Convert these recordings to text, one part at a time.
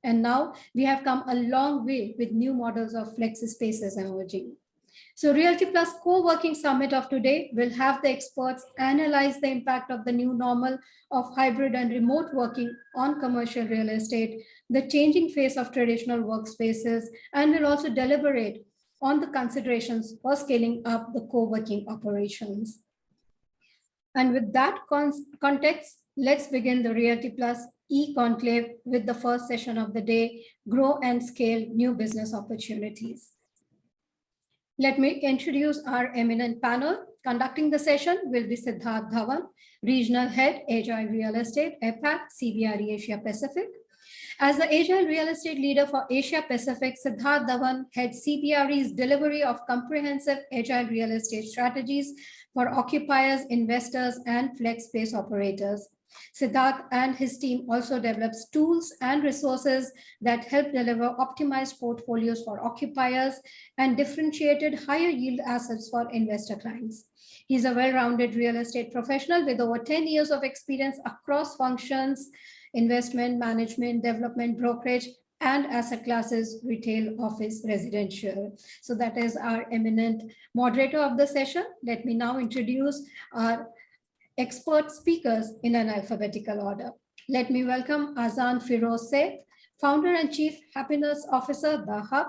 And now we have come a long way with new models of flexi spaces emerging. So Realty Plus Co-working Summit of today will have the experts analyze the impact of the new normal of hybrid and remote working on commercial real estate, the changing face of traditional workspaces, and will also deliberate on the considerations for scaling up the co-working operations. And with that context, let's begin the Realty Plus e-conclave with the first session of the day, Grow and Scale New Business Opportunities. Let me introduce our eminent panel. Conducting the session will be Sidharth Dhawan, Regional Head, Agile Real Estate, APAC, CBRE Asia Pacific. As the Agile Real Estate Leader for Asia Pacific, Sidharth Dhawan heads CBRE's delivery of comprehensive Agile Real Estate strategies for occupiers, investors, and flex space operators. Sidharth and his team also develops tools and resources that help deliver optimized portfolios for occupiers and differentiated higher yield assets for investor clients. He's a well-rounded real estate professional with over 10 years of experience across functions, investment, management, development, brokerage, and asset classes, retail, office, residential. So that is our eminent moderator of the session. Let me now introduce our expert speakers in an alphabetical order. Let me welcome Azaan Feroz Sait, Founder and Chief Happiness Officer, The Hub.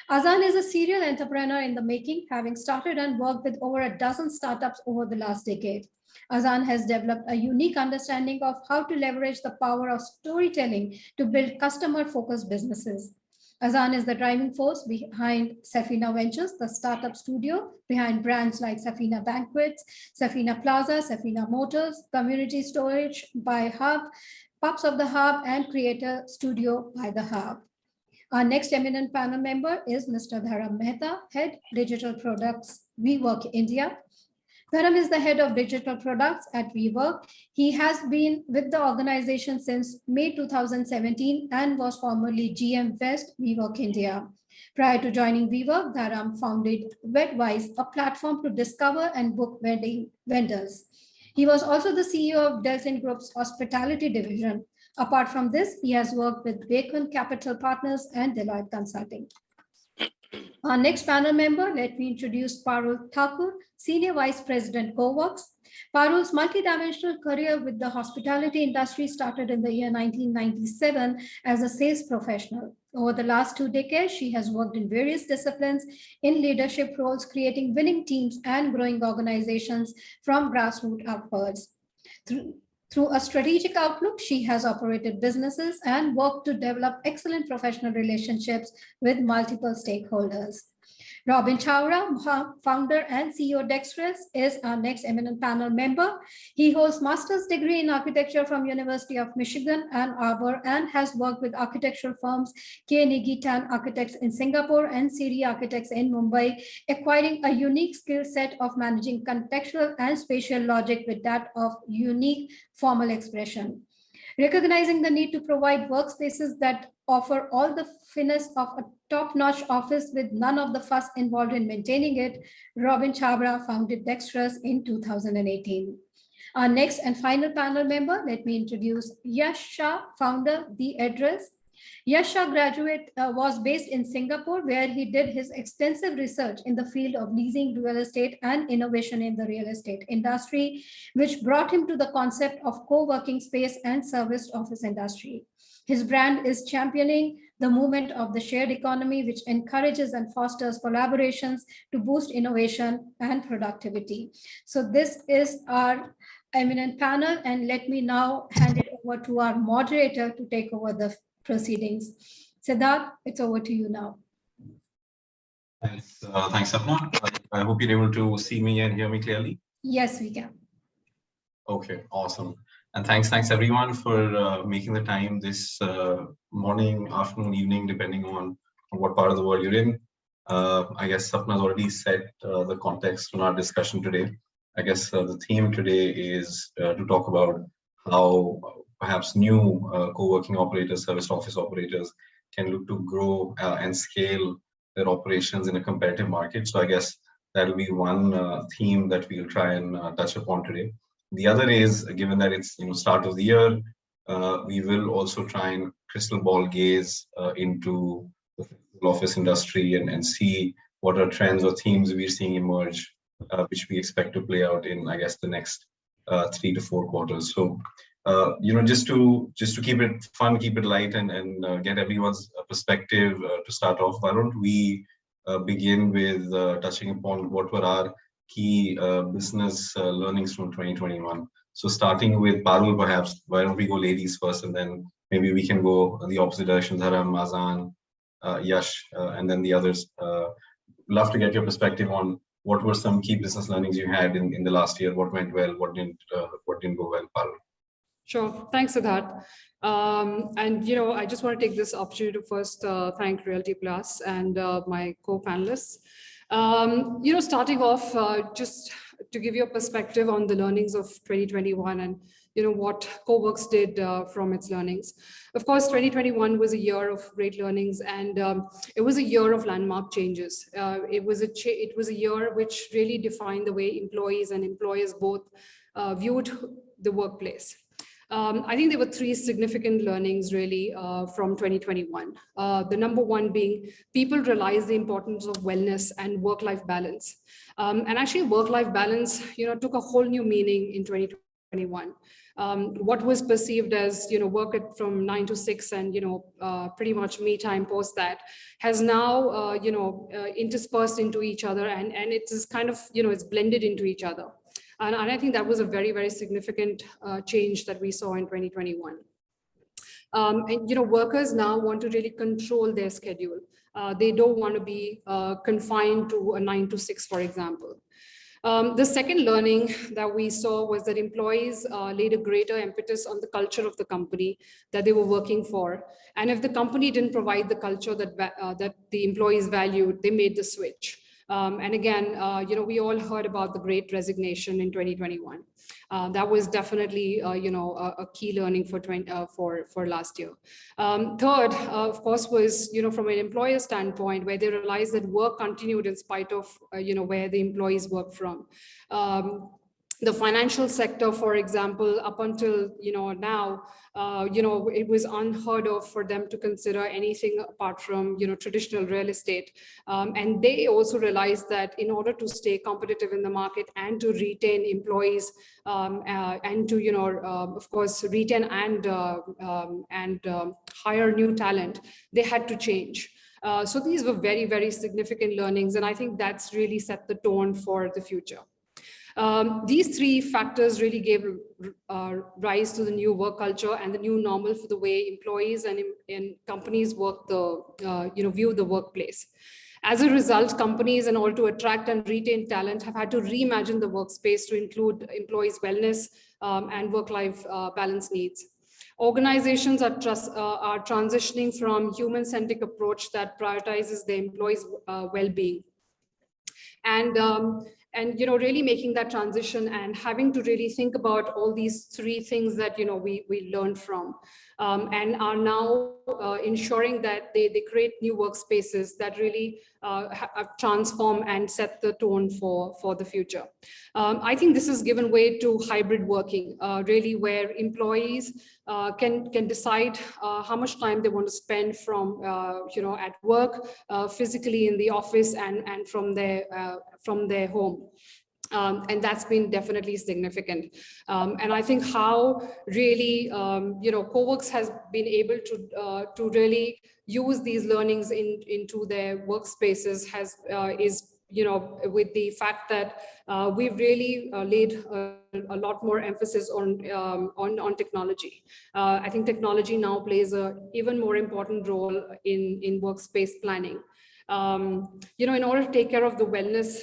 Azaan is a serial entrepreneur in the making, having started and worked with over a dozen startups over the last decade. Azaan has developed a unique understanding of how to leverage the power of storytelling to build customer-focused businesses. Azaan is the driving force behind Safina Ventures, the startup studio behind brands like Safina Banquets, Safina Plaza, Safina Motors, Community Storage by Hub, Pups of the Hub, and Creator Studio by the Hub. Our next eminent panel member is Mr. Dharam Mehta, Head Digital Products, WeWork India. Dharam is the head of digital products at WeWork. He has been with the organization since May 2017 and was formerly GM West, WeWork India. Prior to joining WeWork, Dharam founded Wetwise, a platform to discover and book wedding vendors. He was also the CEO of Delton Group's hospitality division. Apart from this, he has worked with Bacon Capital Partners and Deloitte Consulting. Our next panel member, let me introduce Parul Thakur, Senior Vice President, Coworks. Parul's multidimensional career with the hospitality industry started in the year 1997 as a sales professional. Over the last 2 decades, she has worked in various disciplines in leadership roles, creating winning teams and growing organizations from grassroots upwards. Through a strategic outlook, she has operated businesses and worked to develop excellent professional relationships with multiple stakeholders. Robin Chhabra, founder and CEO Dextrus, is our next eminent panel member. He holds master's degree in architecture from University of Michigan, Ann Arbor, and has worked with architectural firms K. Tan Architects in Singapore and Siri Architects in Mumbai, acquiring a unique skill set of managing contextual and spatial logic with that of unique formal expression. Recognizing the need to provide workspaces that offer all the finesse of a top-notch office with none of the fuss involved in maintaining it, Robin Chhabra founded Dextrus in 2018. Our next and final panel member, let me introduce Yash Shah, founder, The Address. Yash Shah was based in Singapore, where he did his extensive research in the field of leasing real estate and innovation in the real estate industry, which brought him to the concept of co-working space and serviced office industry. His brand is championing the movement of the shared economy, which encourages and fosters collaborations to boost innovation and productivity. So this is our eminent panel, and let me now hand it over to our moderator to take over the proceedings. Sidharth, it's over to you now. Thanks, Safina. I hope you're able to see me and hear me clearly. Yes, we can. Okay, awesome. And thanks everyone for making the time this morning, afternoon, evening, depending on what part of the world you're in. I guess Safina's already set the context on our discussion today. I guess the theme today is to talk about how perhaps new co-working operators, service office operators can look to grow and scale their operations in a competitive market. So I guess that'll be one theme that we'll try and touch upon today. The other is, given that it's start of the year, we will also try and crystal ball gaze into the physical office industry and see what are trends or themes we're seeing emerge, which we expect to play out in, I guess, the next 3 to 4 quarters. So, just to keep it fun, keep it light, and get everyone's perspective to start off, why don't we begin with touching upon what were our key business learnings from 2021. So starting with Parul, perhaps, why don't we go ladies first, and then maybe we can go the opposite direction, Dharam, Azaan, Yash, and then the others. Love to get your perspective on what were some key business learnings you had in the last year, what went well, what didn't go well, Parul. Sure. Thanks, Sidharth. And, I just want to take this opportunity to first thank Realty Plus and my co-panelists. Starting off, just to give you a perspective on the learnings of 2021 and, what Coworks did from its learnings. Of course, 2021 was a year of great learnings, and it was a year of landmark changes. It was a year which really defined the way employees and employers both viewed the workplace. I think there were 3 significant learnings really from 2021. The number one being people realized the importance of wellness and work-life balance. And actually work-life balance, took a whole new meaning in 2021. What was perceived as, work from 9 to 6 and, pretty much me time post that has now, interspersed into each other, and it is kind of, it's blended into each other. And I think that was a very, very significant change that we saw in 2021. And, workers now want to really control their schedule. They don't want to be confined to a 9 to 6, for example. The second learning that we saw was that employees laid a greater impetus on the culture of the company that they were working for. And if the company didn't provide the culture that the employees valued, they made the switch. And again, we all heard about the great resignation in 2021. That was definitely, a key learning for last year. Third, of course, was, from an employer standpoint, where they realized that work continued in spite of, where the employees work from. The financial sector, for example, up until now, it was unheard of for them to consider anything apart from traditional real estate, and they also realized that in order to stay competitive in the market and to retain employees, and to of course retain and hire new talent, they had to change. So these were very, very significant learnings, and I think that's really set the tone for the future. These 3 factors really gave rise to the new work culture and the new normal for the way employees and companies work view the workplace. As a result, companies, in order to attract and retain talent, have had to reimagine the workspace to include employees' wellness and work-life balance needs. Organizations are transitioning from human-centric approach that prioritizes their employees' well-being. And really making that transition and having to really think about all these 3 things that we learned from, and are now ensuring that they create new workspaces that really transform and set the tone for the future. I think this has given way to hybrid working, really, where employees can decide how much time they want to spend from at work, physically in the office, and from their home. And that's been definitely significant. And I think how really, Coworks has been able to really use these learnings into their workspaces is with the fact that we've really laid a lot more emphasis on technology. I think technology now plays an even more important role in workspace planning. In order to take care of the wellness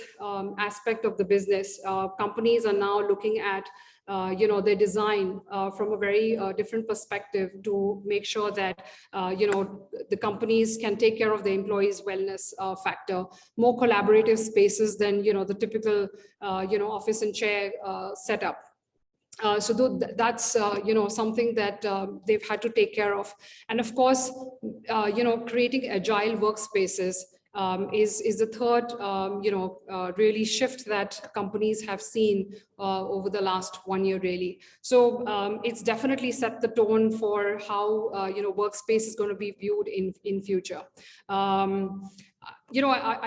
aspect of the business, companies are now looking at their design from a very different perspective to make sure that the companies can take care of the employees' wellness factor, more collaborative spaces than the typical office and chair setup. So that's something that they've had to take care of. And of course, creating agile workspaces is the third, really shift that companies have seen over the last 1 year, really. So it's definitely set the tone for how, workspace is going to be viewed in future. I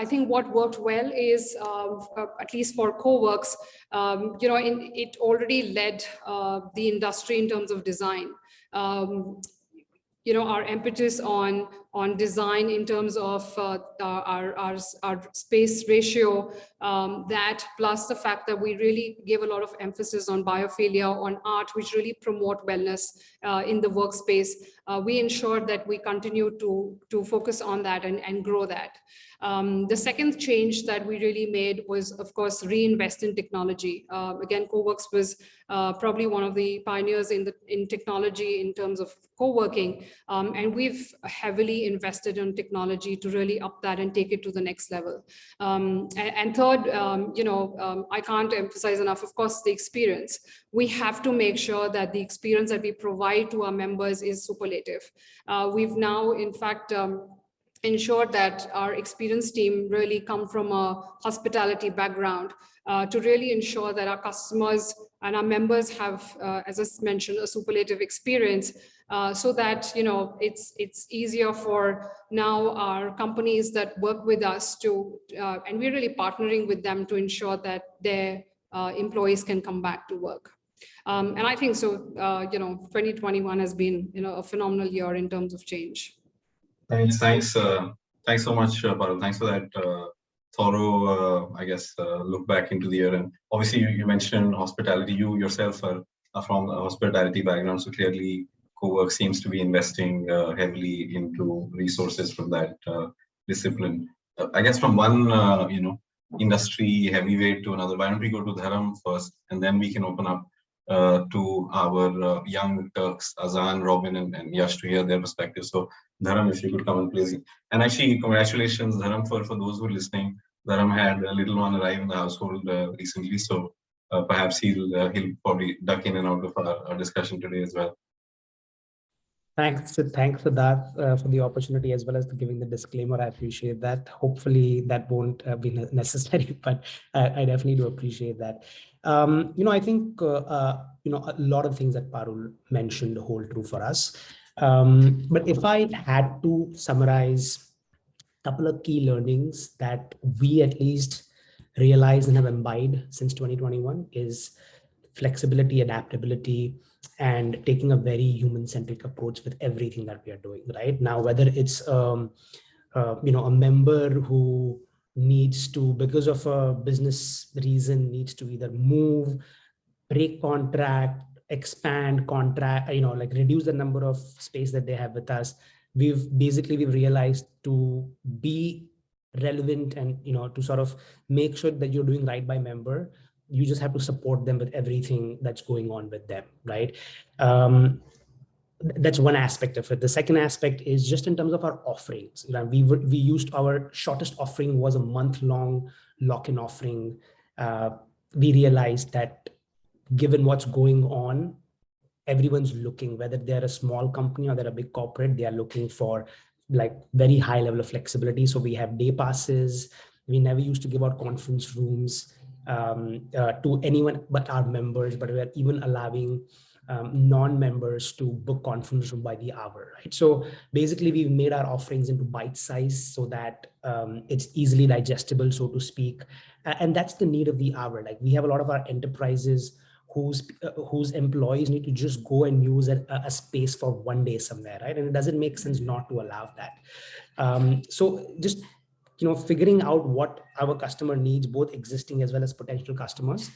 think what worked well is, at least for Coworks, it already led the industry in terms of design. Our impetus on design in terms of our space ratio, that plus the fact that we really give a lot of emphasis on biophilia, on art, which really promote wellness in the workspace. We ensure that we continue to focus on that and grow that. The second change that we really made was, of course, reinvest in technology. Again, Coworks was probably one of the pioneers in technology in terms of co-working, and we've heavily invested in technology to really up that and take it to the next level. And third, I can't emphasize enough, of course, the experience. We have to make sure that the experience that we provide to our members is superlative. We've now, in fact, ensure that our experience team really come from a hospitality background to really ensure that our customers and our members have, as I mentioned, a superlative experience, so that it's easier for now our companies that work with us to, and we're really partnering with them to ensure that their employees can come back to work. And I think so. 2021 has been a phenomenal year in terms of change. Thanks so much, Parul. Thanks for that thorough, look back into the year. And obviously, you mentioned hospitality. You yourself are from a hospitality background, so clearly, Coworks seems to be investing heavily into resources from that discipline. I guess from one, industry heavyweight to another. Why don't we go to Dharam first, and then we can open up to our young Turks, Azaan, Robin, and Yash to hear their perspective. So Dharam, if you could come and please. And actually, congratulations, Dharam, for those who are listening. Dharam had a little one arrive in the household recently, so perhaps he'll probably duck in and out of our discussion today as well. Thanks, Sidharth, for the opportunity as well as giving the disclaimer. I appreciate that. Hopefully that won't be necessary, but I definitely do appreciate that. I think a lot of things that Parul mentioned hold true for us. But if I had to summarize a couple of key learnings that we at least realized and have imbibed since 2021 is flexibility, adaptability, and taking a very human-centric approach with everything that we are doing right now, whether it's a member who needs to, because of a business reason, needs to either move, break contract, expand contract, reduce the number of space that they have with us. We've realized to be relevant and to sort of make sure that you're doing right by member, you just have to support them with everything that's going on with them, right? That's one aspect of it. The second aspect is just in terms of our offerings. We used, our shortest offering was a month-long lock-in offering. We realized that given what's going on, everyone's looking, whether they're a small company or they're a big corporate, they are looking for like very high level of flexibility. So we have day passes. We never used to give out conference rooms to anyone but our members, but we are even allowing non-members to book conference room by the hour, right? So basically we've made our offerings into bite size so that it's easily digestible, so to speak. And that's the need of the hour. Like we have a lot of our enterprises whose employees need to just go and use a space for one day somewhere, right? And it doesn't make sense not to allow that. So just figuring out what our customer needs, both existing as well as potential customers.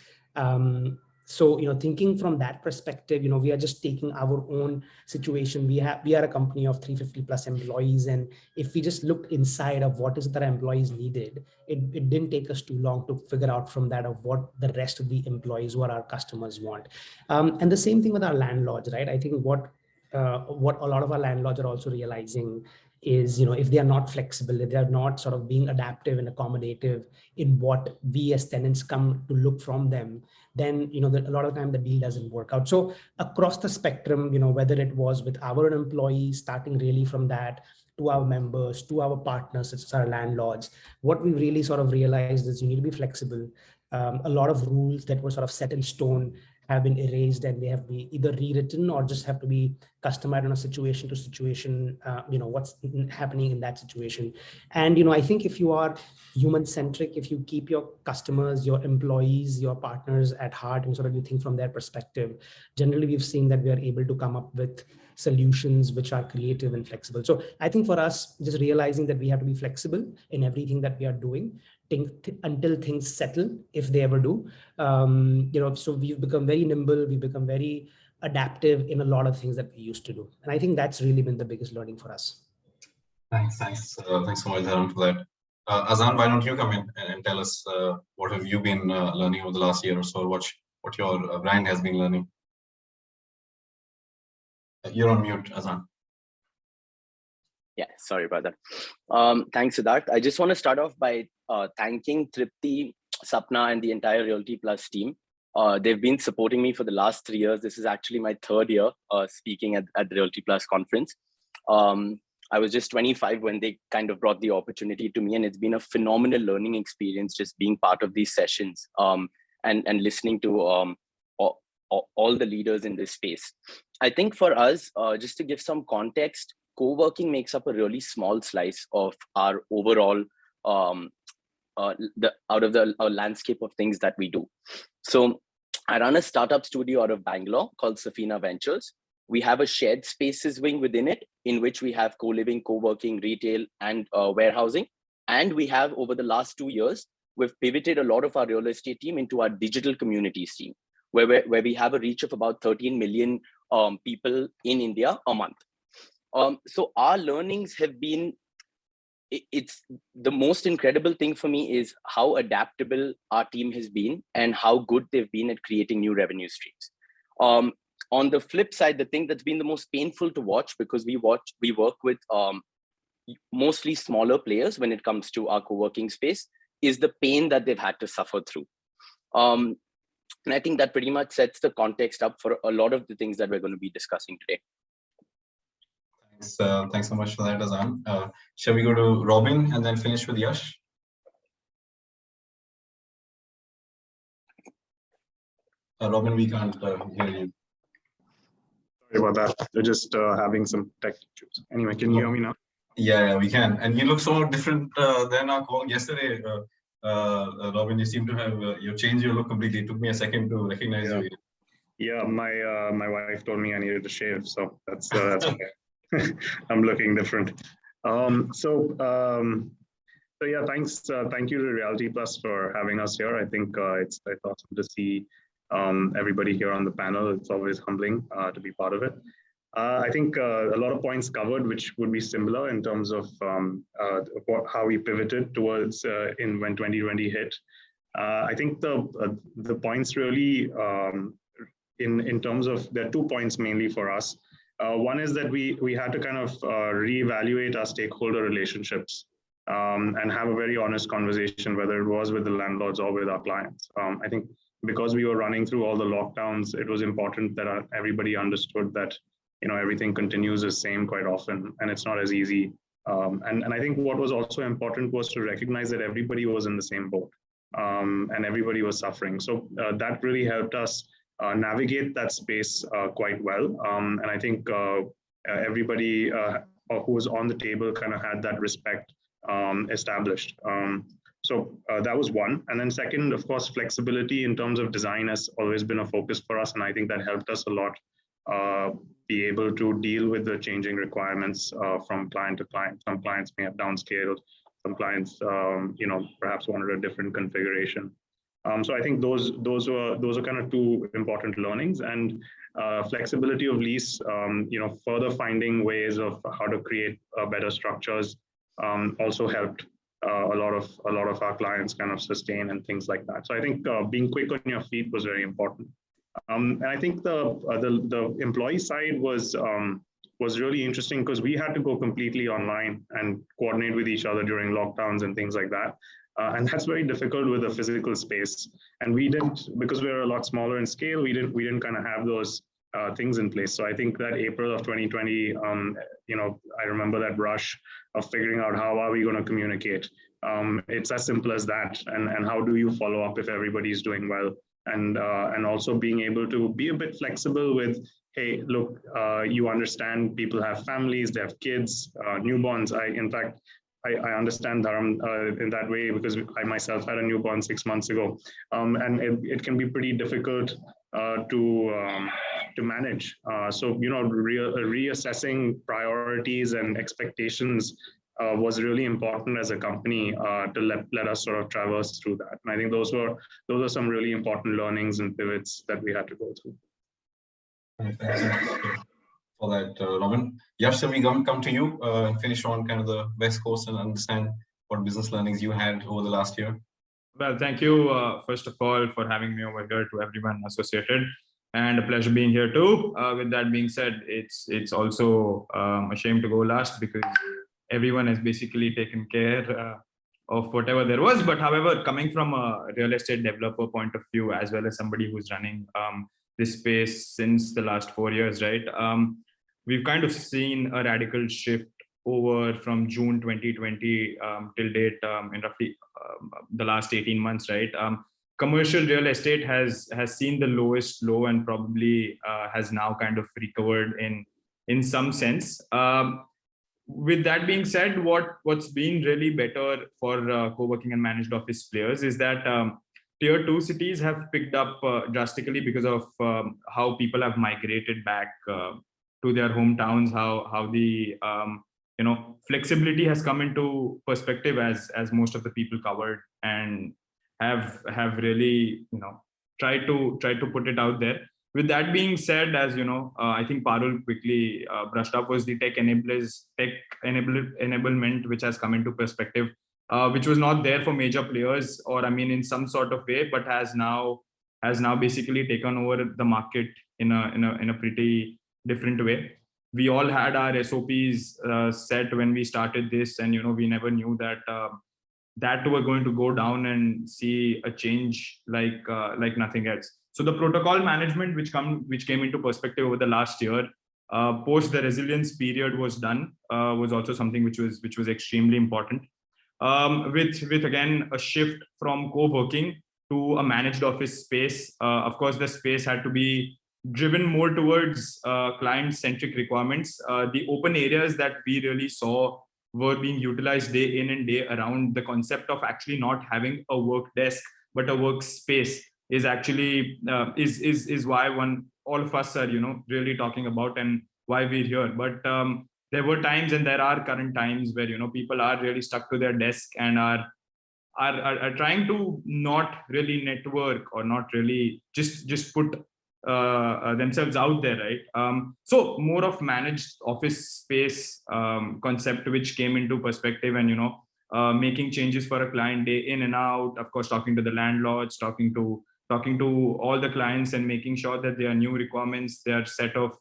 So thinking from that perspective, we are just taking our own situation. We are a company of 350 plus employees, and if we just looked inside of what is that our employees needed, it didn't take us too long to figure out from that of what the rest of the employees, what our customers want. And the same thing with our landlords, right? I think what a lot of our landlords are also realizing is, if they are not flexible, if they are not sort of being adaptive and accommodative in what we as tenants come to look from them, then, a lot of time the deal doesn't work out. So across the spectrum, whether it was with our employees, starting really from that, to our members, to our partners, such as our landlords. What we really sort of realized is you need to be flexible. A lot of rules that were sort of set in stone have been erased, and they have to be either rewritten or just have to be customized on a situation to situation, what's happening in that situation. And, I think if you are human centric, if you keep your customers, your employees, your partners at heart, and sort of you think from their perspective, generally we've seen that we are able to come up with solutions which are creative and flexible. So I think for us, just realizing that we have to be flexible in everything that we are doing until things settle, if they ever do. So we've become very nimble, we've become very adaptive in a lot of things that we used to do. And I think that's really been the biggest learning for us. Thanks so much, Dharam, for that. Azaan, why don't you come in and tell us what have you been learning over the last year or so, what your brand has been learning? You're on mute, Azaan. Yeah, sorry about that. Thanks, Sidharth. I just want to start off by thanking Tripti, Sapna, and the entire Realty Plus team. They've been supporting me for the last 3 years. This is actually my 3rd year speaking at the Realty Plus conference. I was just 25 when they kind of brought the opportunity to me, and it's been a phenomenal learning experience just being part of these sessions and listening to all the leaders in this space. I think for us, just to give some context, co-working makes up a really small slice of our overall out of the landscape of things that we do. So I run a startup studio out of Bangalore called Safina Ventures. We have a shared spaces wing within it, in which we have co-living, co-working, retail, and warehousing. And we have, over the last 2 years, we've pivoted a lot of our real estate team into our digital communities team, where we have a reach of about 13 million people in India a month. So our learnings have been, it's the most incredible thing for me is how adaptable our team has been and how good they've been at creating new revenue streams. On the flip side, the thing that's been the most painful to watch, because we work with mostly smaller players when it comes to our co-working space, is the pain that they've had to suffer through. And I think that pretty much sets the context up for a lot of the things that we're going to be discussing today. Thanks so much for that, Azaan. Shall we go to Robin and then finish with Yash? Robin, we can't hear you. Sorry about that. They're just having some tech issues. Anyway, can you hear me now? Yeah, we can. And you look so different than our call yesterday. Robin, you seem to have you changed your look completely. It took me a second to recognize you. Yeah, my wife told me I needed to shave, so that's okay. I'm looking different. So yeah, thanks. Thank you to Realty Plus for having us here. I think it's awesome to see everybody here on the panel. It's always humbling to be part of it. I think a lot of points covered, which would be similar in terms of how we pivoted towards when 2020 hit. I think the points really in terms of, there are 2 points mainly for us. One is that we had to kind of reevaluate our stakeholder relationships and have a very honest conversation, whether it was with the landlords or with our clients. I think because we were running through all the lockdowns, it was important that everybody understood that everything continues the same quite often, and it's not as easy. And I think what was also important was to recognize that everybody was in the same boat and everybody was suffering. So that really helped us navigate that space quite well. And I think everybody who was on the table kind of had that respect established. So that was one. And then second, of course, flexibility in terms of design has always been a focus for us. And I think that helped us a lot be able to deal with the changing requirements from client to client. Some clients may have downscaled, some clients, perhaps wanted a different configuration. So I think those are kind of 2 important learnings, and flexibility of lease, further finding ways of how to create better structures also helped a lot of our clients kind of sustain and things like that. So I think being quick on your feet was very important. And I think the employee side was really interesting because we had to go completely online and coordinate with each other during lockdowns and things like that. And that's very difficult with a physical space. And we didn't, because we're a lot smaller in scale, we didn't kind of have those things in place. So I think that April of 2020, I remember that rush of figuring out how are we going to communicate. It's as simple as that. And how do you follow up if everybody's doing well? And also being able to be a bit flexible with, hey, look, you understand people have families, they have kids, newborns. I understand Dharam in that way because I myself had a newborn 6 months ago. And it can be pretty difficult to manage. So, reassessing priorities and expectations was really important as a company to let us sort of traverse through that. And I think those are some really important learnings and pivots that we had to go through. Thanks for that, Robin. Yash, we come to you and finish on kind of the West Coast and understand what business learnings you had over the last year. Well, thank you, first of all, for having me over here, to everyone associated, and a pleasure being here too. With that being said, it's also a shame to go last because everyone has basically taken care of whatever there was. But however, coming from a real estate developer point of view, as well as somebody who's running this space since the last 4 years, right? We've kind of seen a radical shift over from June 2020 till date in roughly the last 18 months, right? Commercial real estate has seen the lowest low and probably has now kind of recovered in some sense. With that being said, what's been really better for co-working and managed office players is that tier 2 cities have picked up drastically because of how people have migrated back to their hometowns, how the flexibility has come into perspective as most of the people covered and have really tried to put it out there. With that being said, as I think Parul quickly brushed up, was the tech enablement, which has come into perspective, which was not there for major players, or in some sort of way, but has now basically taken over the market in a pretty different way. We all had our SOPs set when we started this, and we never knew that we're going to go down and see a change like nothing else. So the protocol management which came into perspective over the last year, post the resilience period was done, was also something which was extremely important. With again a shift from co-working to a managed office space. Of course, the space had to be driven more towards client-centric requirements. The open areas that we really saw were being utilized day in and day around. The concept of actually not having a work desk but a workspace is actually is why all of us are really talking about and why we're here. But there were times, and there are current times, where people are really stuck to their desk and are trying to not really network or not really just put themselves out there, right? So more of managed office space concept which came into perspective, and making changes for a client day in and out, of course talking to the landlords, talking to all the clients, and making sure that their new requirements, their set of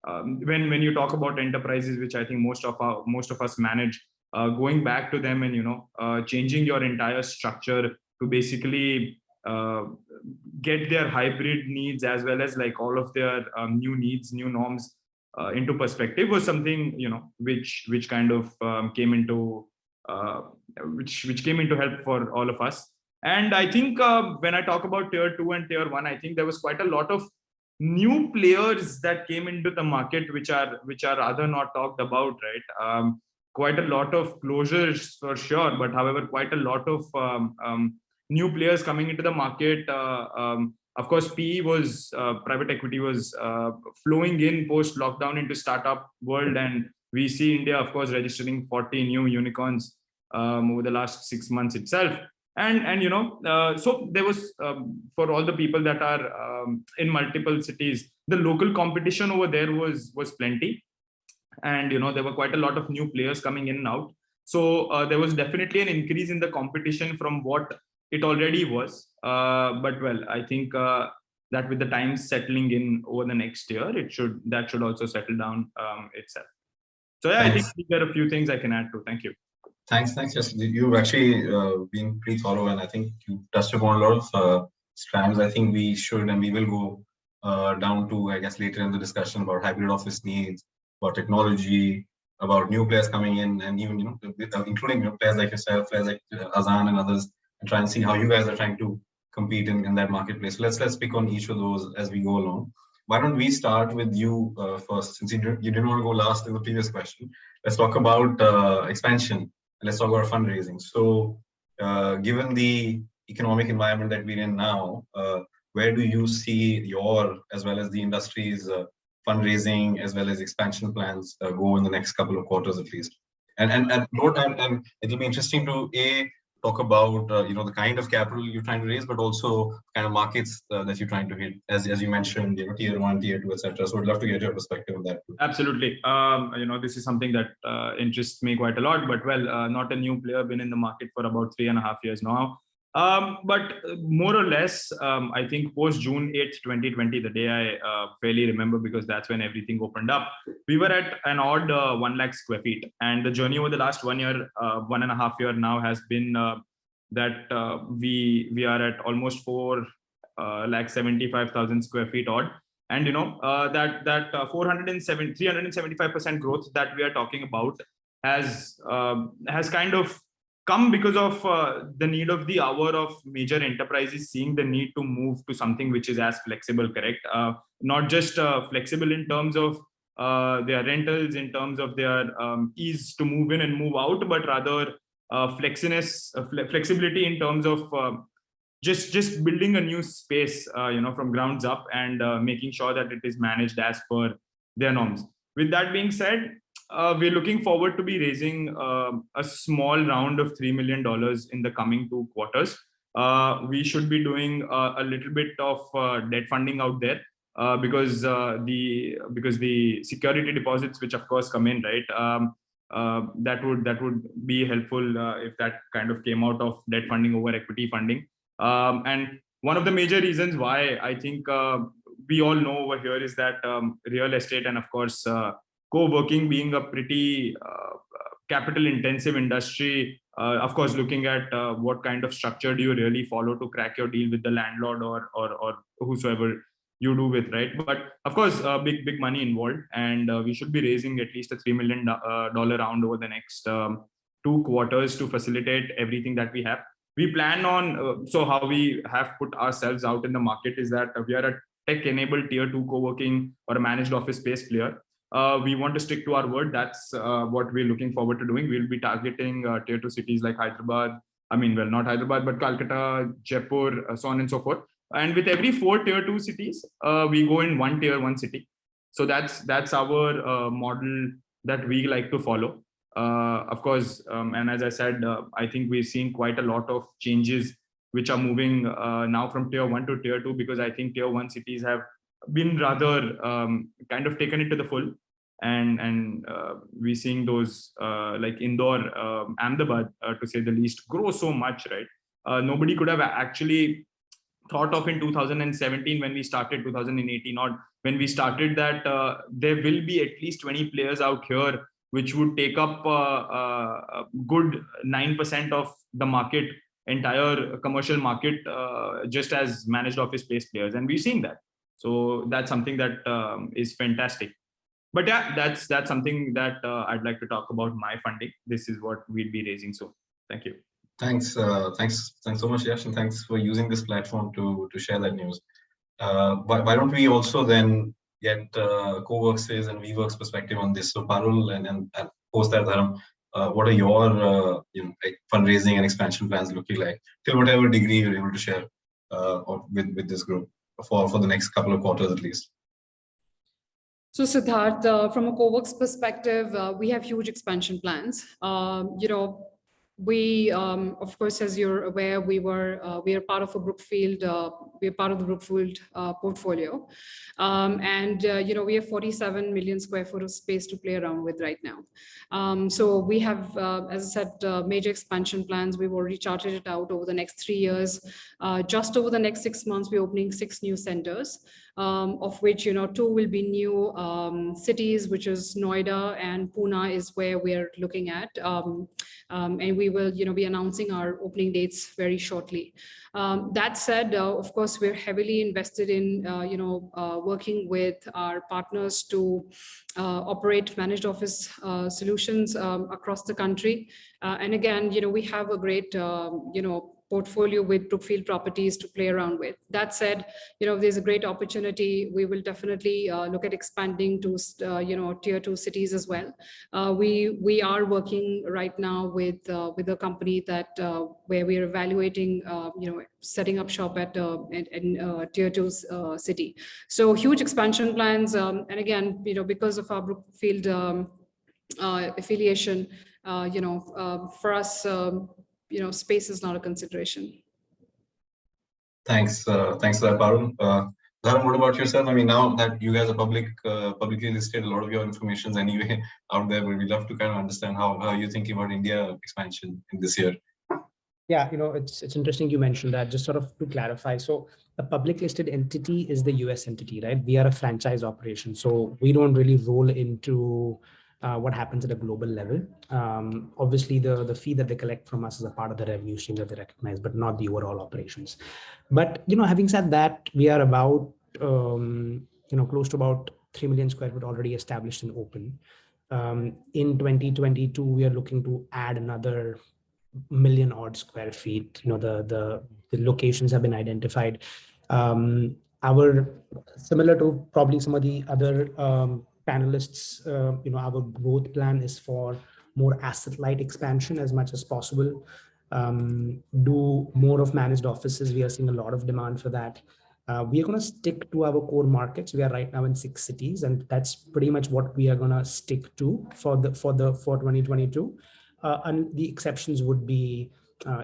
when you talk about enterprises, which I think most of us manage, going back to them and changing your entire structure to basically get their hybrid needs as well as like all of their new needs, new norms into perspective, was something which kind of came into which came into help for all of us. And I think when I talk about tier 2 and tier 1, I think there was quite a lot of new players that came into the market which are rather not talked about, right? Quite a lot of closures for sure, but however quite a lot of new players coming into the market. Of course, PE was private equity was flowing in post lockdown into startup world, and we see India, of course, registering 40 new unicorns over the last 6 months itself. And so there was for all the people that are in multiple cities, the local competition over there was plenty, and there were quite a lot of new players coming in and out. So there was definitely an increase in the competition from what it already was. But well, I think that with the time settling in over the next year, that should also settle down itself. So yeah, Thanks. I think there are a few things I can add to. Thank you. Thanks. Yes, you've actually been pretty thorough, and I think you touched upon a lot of strands. I think we should and we will go down to, I guess, later in the discussion about hybrid office needs, about technology, about new players coming in, and even, including players like yourself, players like Azaan and others, and try and see how you guys are trying to compete in that marketplace. Let's pick on each of those as we go along. Why don't we start with you first, since you didn't want to go last in the previous question. Let's talk about expansion, and let's talk about fundraising. So given the economic environment that we're in now, where do you see your, as well as the industry's fundraising as well as expansion plans go in the next couple of quarters at least? And it'll be interesting to talk about the kind of capital you're trying to raise, but also kind of markets that you're trying to hit, as you mentioned, tier 1, tier 2, etc. So I'd love to get your perspective on that too. Absolutely. This is something that interests me quite a lot, but not a new player, been in the market for about 3.5 years now. But more or less, I think post June 8th, 2020, the day I fairly remember, because that's when everything opened up, we were at an odd 1 lakh square feet. And the journey over the last 1 year, 1.5 year now has been that we are at almost 4,75,000 square feet odd. And that 375% growth that we are talking about has kind of come because of the need of the hour of major enterprises seeing the need to move to something which is as flexible, correct? Not just flexible in terms of their rentals, in terms of their ease to move in and move out, but rather flexibility in terms of just building a new space, from grounds up, and making sure that it is managed as per their norms. With that being said, we're looking forward to be raising a small round of $3 million in the coming 2 quarters. We should be doing a little bit of debt funding out there because the security deposits, which of course come in, right? That would be helpful if that kind of came out of debt funding over equity funding. And one of the major reasons why I think we all know over here is that real estate, and of course co-working being a pretty capital intensive industry, of course looking at what kind of structure do you really follow to crack your deal with the landlord or whosoever you do with, right? But of course big money involved, and we should be raising at least a $3 million round over the next 2 quarters to facilitate everything that we have. We plan on, so how we have put ourselves out in the market is that we are a tech-enabled tier 2 co-working or a managed office space player. We want to stick to our word. That's what we're looking forward to doing. We'll be targeting tier 2 cities like Hyderabad. Not Hyderabad, but Calcutta, Jaipur, so on and so forth. And with every 4 tier 2 cities, we go in 1 tier 1 city. So that's our model that we like to follow. Of course, and as I said, I think we've seen quite a lot of changes which are moving now from tier 1 to tier 2, because I think tier 1 cities have been rather kind of taken it to the full, and we're seeing those like Indore, Ahmedabad, to say the least, grow so much, right? Nobody could have actually thought of in 2017 when we started, 2018 or when we started, that there will be at least 20 players out here which would take up a good 9% of the market, entire commercial market, just as managed office space players, and we've seen that. So that's something that is fantastic. But yeah, that's something that I'd like to talk about my funding. This is what we'll be raising. So thank you. Thanks so much, Yash, and thanks for using this platform to share that news. Why don't we also then get Coworks' and WeWork's perspective on this? So Parul and post that, Dharam, what are your fundraising and expansion plans looking like, till whatever degree you're able to share with this group for the next couple of quarters at least? So Sidharth, from a Coworks perspective, we have huge expansion plans. We, of course, as you're aware, we are part of a Brookfield. We are part of the Brookfield portfolio, and we have 47 million square foot of space to play around with right now. So we have, as I said, major expansion plans. We've already charted it out over the next 3 years. Just over the next 6 months, we're opening 6 new centers, of which 2 will be new cities, which is Noida and Pune is where we're looking at, and we we will, be announcing our opening dates very shortly. That said, of course, we're heavily invested in, working with our partners to operate managed office solutions across the country. And again, we have a great, portfolio with Brookfield Properties to play around with. That said, if there's a great opportunity, we will definitely look at expanding to, tier 2 cities as well. We are working right now with a company that where we are evaluating, setting up shop at in tier 2 city. So huge expansion plans, and again, because of our Brookfield affiliation, for us, space is not a consideration. Thanks for that, Parul. Dharam, what about yourself? I mean, now that you guys are publicly listed, a lot of your information is anyway out there, but we'd love to kind of understand how you're thinking about India expansion in this year. Yeah, it's interesting you mentioned that. Just sort of to clarify, so a public listed entity is the US entity, right? We are a franchise operation, so we don't really roll into what happens at a global level. Obviously, the fee that they collect from us is a part of the revenue stream that they recognize, but not the overall operations. But having said that, we are about close to about 3 million square foot already established and open. In 2022, we are looking to add another million odd square feet. The locations have been identified. Our similar to probably some of the other panelists, our growth plan is for more asset light expansion as much as possible. Do more of managed offices. We are seeing a lot of demand for that. We are going to stick to our core markets. We are right now in 6 cities, and that's pretty much what we are going to stick to for 2022. And the exceptions would be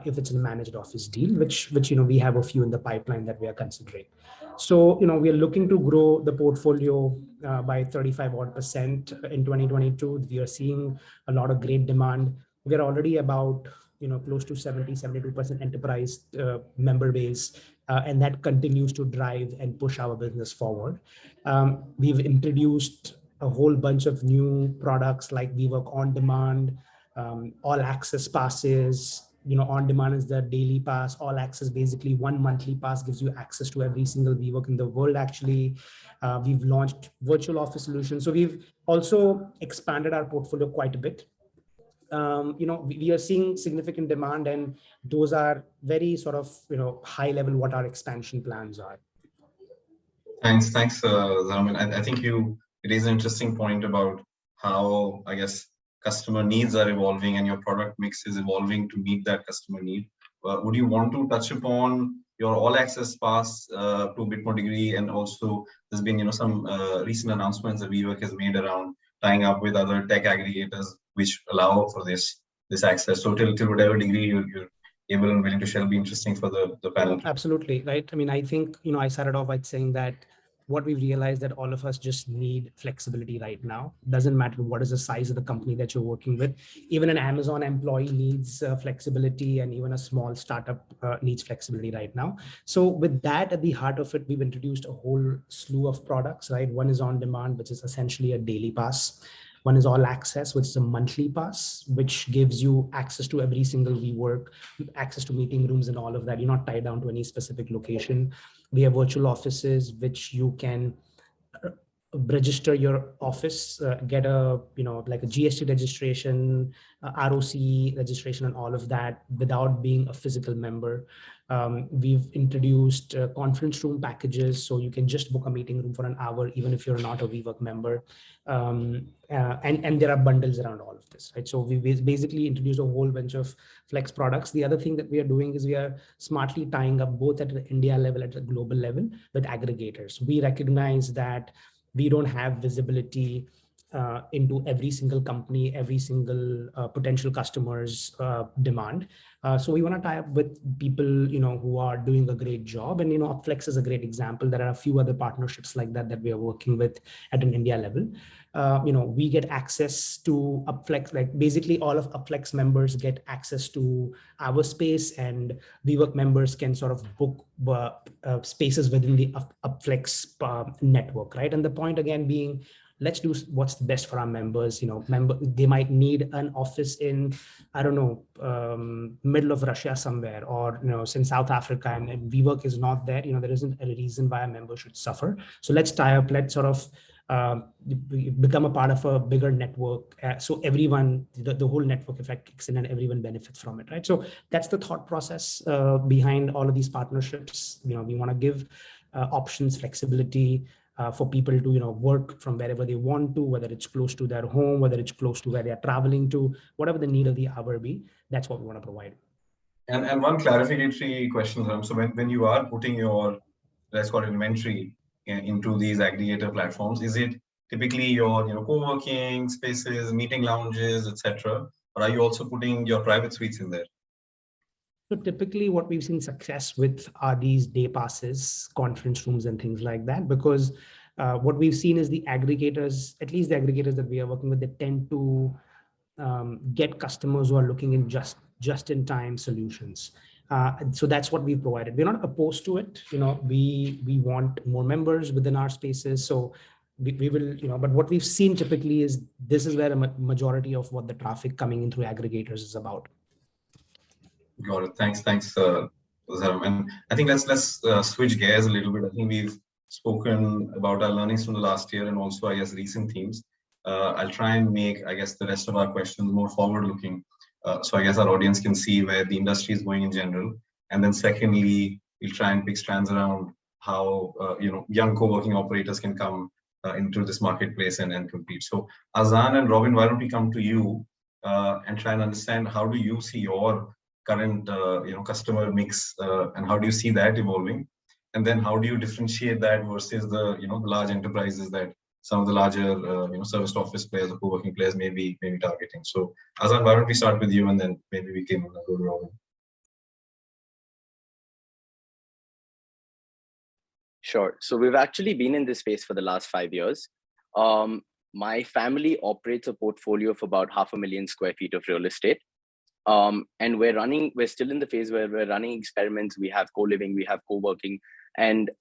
if it's a managed office deal, which we have a few in the pipeline that we are considering. So we are looking to grow the portfolio by 35% in 2022. We are seeing a lot of great demand. We are already about close to 72% enterprise member base, and that continues to drive and push our business forward. We've introduced a whole bunch of new products like WeWork On Demand, all access passes. On demand is the daily pass. All access, basically one monthly pass gives you access to every single WeWork in the world. Actually, we've launched virtual office solutions. So we've also expanded our portfolio quite a bit. We are seeing significant demand, and those are very sort of high level what our expansion plans are. Thanks, Dharam. I think it is an interesting point about how, I guess, customer needs are evolving and your product mix is evolving to meet that customer need. Would you want to touch upon your all access pass to a bit more degree? And also there's been some recent announcements that WeWork has made around tying up with other tech aggregators which allow for this access. So till whatever degree you're able and willing to share, will be interesting for the panel. Absolutely, right. I mean, I think I started off by saying that what we've realized that all of us just need flexibility right now. Doesn't matter what is the size of the company that you're working with. Even an Amazon employee needs flexibility, and even a small startup needs flexibility right now. So with that at the heart of it, we've introduced a whole slew of products, right? One is On Demand, which is essentially a daily pass. One is All Access, which is a monthly pass, which gives you access to every single WeWork, access to meeting rooms and all of that. You're not tied down to any specific location. We have virtual offices, which you can register your office, get a, like a GST registration, ROC registration and all of that without being a physical member. We've introduced conference room packages, so you can just book a meeting room for an hour, even if you're not a WeWork member. And there are bundles around all of this, right? So we basically introduced a whole bunch of flex products. The other thing that we are doing is we are smartly tying up both at the India level, at the global level with aggregators. We recognize that we don't have visibility into every single company, every single potential customer's demand. So we want to tie up with people, who are doing a great job. And, Upflex is a great example. There are a few other partnerships like that we are working with at an India level. We get access to Upflex, like basically all of Upflex members get access to our space, and WeWork members can sort of book spaces within the Upflex network, right? And the point again being, let's do what's the best for our members. They might need an office in, I don't know, middle of Russia somewhere, or in South Africa, and WeWork is not there. There isn't a reason why a member should suffer. So let's tie up. Let's sort of become a part of a bigger network, so everyone, the whole network effect kicks in and everyone benefits from it, right? So that's the thought process behind all of these partnerships. We want to give options, flexibility for people to work from wherever they want to, whether it's close to their home, whether it's close to where they're traveling to, whatever the need of the hour be. That's what we want to provide. And one clarificatory question, Dharam. So when you are putting your, let's call it, inventory into these aggregator platforms, is it typically your co-working spaces, meeting lounges, etc., or are you also putting your private suites in there? So typically what we've seen success with are these day passes, conference rooms and things like that, because what we've seen is the aggregators, at least the aggregators that we are working with, they tend to get customers who are looking in just-in-time solutions. So that's what we provided. We're not opposed to it. We want more members within our spaces. So we will, but what we've seen typically is this is where a majority of what the traffic coming in through aggregators is about. Got it. Thanks, Dharam. And I think let's switch gears a little bit. I think we've spoken about our learnings from the last year and also, I guess, recent themes. I'll try and make, I guess, the rest of our questions more forward-looking. So I guess our audience can see where the industry is going in general. And then secondly, we'll try and pick strands around how young co-working operators can come into this marketplace and compete. So Azaan and Robin, why don't we come to you and try and understand how do you see your current customer mix and how do you see that evolving? And then how do you differentiate that versus the the large enterprises that some of the larger serviced office players or co-working players may be targeting? So Azaan, why don't we start with you and then maybe we can go to Robin. Sure. So we've actually been in this space for the last 5 years. My family operates a portfolio of about 500,000 square feet of real estate. And we're still in the phase where we're running experiments. We have co-living, we have co-working. And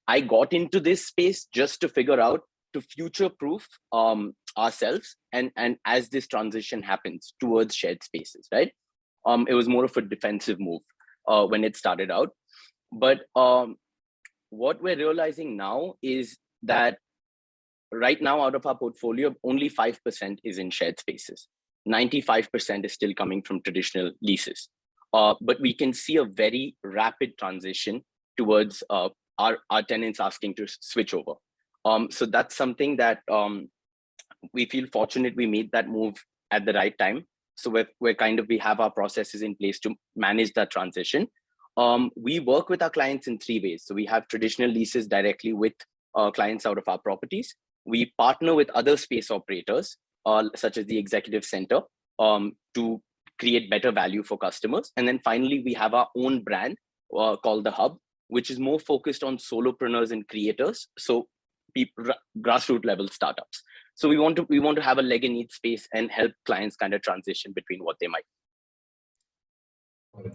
I got into this space just to figure out, to future-proof ourselves and as this transition happens towards shared spaces, right? It was more of a defensive move when it started out. But what we're realizing now is that right now out of our portfolio, only 5% is in shared spaces. 95% is still coming from traditional leases. But we can see a very rapid transition towards our tenants asking to switch over. So that's something that we feel fortunate we made that move at the right time. So we have our processes in place to manage that transition. We work with our clients in 3 ways. So we have traditional leases directly with clients out of our properties. We partner with other space operators, such as the executive center, to create better value for customers. And then finally, we have our own brand called The Hub, which is more focused on solopreneurs and creators. So grassroots level startups. So we want to have a leg in each space and help clients kind of transition between what they might.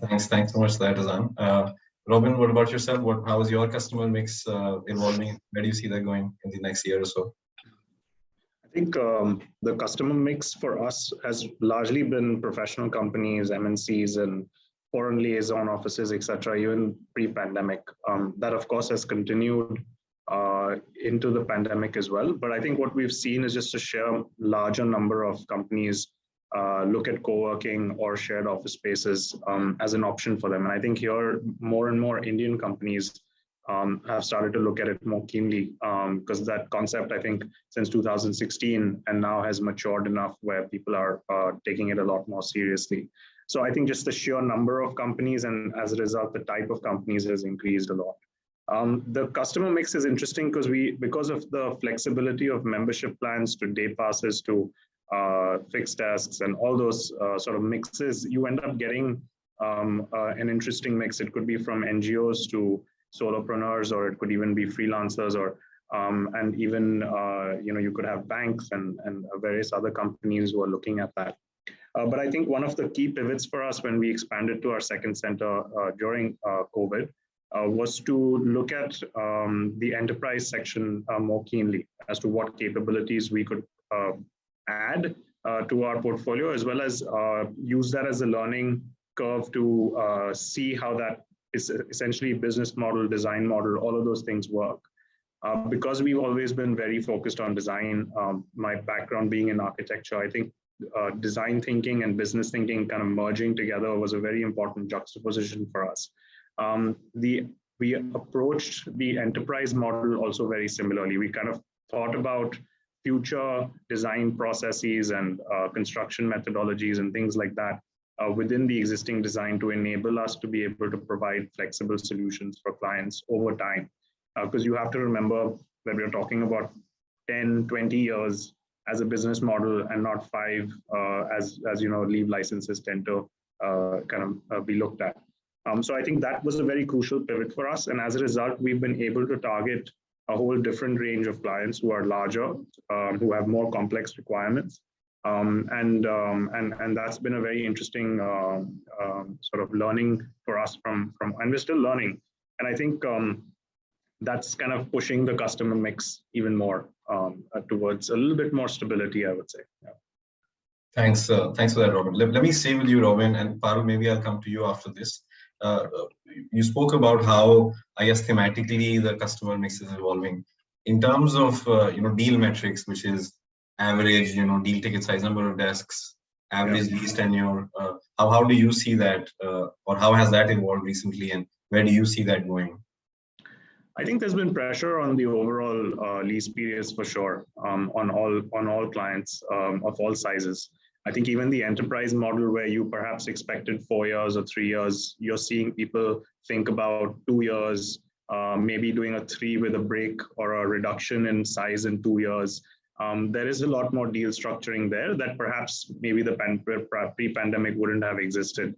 Thanks so much for that, Azaan. Robin, what about yourself? How is your customer mix evolving? Where do you see that going in the next year or so? I think the customer mix for us has largely been professional companies, MNCs, and foreign liaison offices, etc., even pre-pandemic. That, of course, has continued into the pandemic as well. But I think what we've seen is just a sheer larger number of companies look at co-working or shared office spaces as an option for them. And I think here more and more Indian companies have started to look at it more keenly because that concept, I think, since 2016 and now has matured enough where people are taking it a lot more seriously. So I think just the sheer number of companies and as a result, the type of companies has increased a lot. The customer mix is interesting because of the flexibility of membership plans to day passes to fixed desks and all those sort of mixes, you end up getting an interesting mix. It could be from NGOs to solopreneurs, or it could even be freelancers, or and even you could have banks and various other companies who are looking at that. But I think one of the key pivots for us when we expanded to our second center during COVID was to look at the enterprise section more keenly as to what capabilities we could add to our portfolio, as well as use that as a learning curve to see how that is essentially business model, design model, all of those things work. Because we've always been very focused on design, my background being in architecture, I think design thinking and business thinking kind of merging together was a very important juxtaposition for us. We approached the enterprise model also very similarly. We kind of thought about future design processes and construction methodologies and things like that within the existing design to enable us to be able to provide flexible solutions for clients over time. Because you have to remember that we're talking about 10, 20 years as a business model and not 5 as leave licenses tend to be looked at. So I think that was a very crucial pivot for us. And as a result, we've been able to target a whole different range of clients who are larger, who have more complex requirements. And that's been a very interesting sort of learning for us from, and we're still learning. And I think that's kind of pushing the customer mix even more towards a little bit more stability, I would say. Yeah. Thanks for that, Robin. Let me stay with you, Robin, and Parul, maybe I'll come to you after this. You spoke about how, I guess, thematically the customer mix is evolving. In terms of deal metrics, which is average deal ticket size, number of desks, average lease tenure, how do you see that, or how has that evolved recently, and where do you see that going? I think there's been pressure on the overall lease periods for sure, on all clients of all sizes. I think even the enterprise model where you perhaps expected 4 years or 3 years, you're seeing people think about 2 years, maybe doing a 3 with a break or a reduction in size in 2 years. There is a lot more deal structuring there that perhaps maybe the pre-pandemic wouldn't have existed.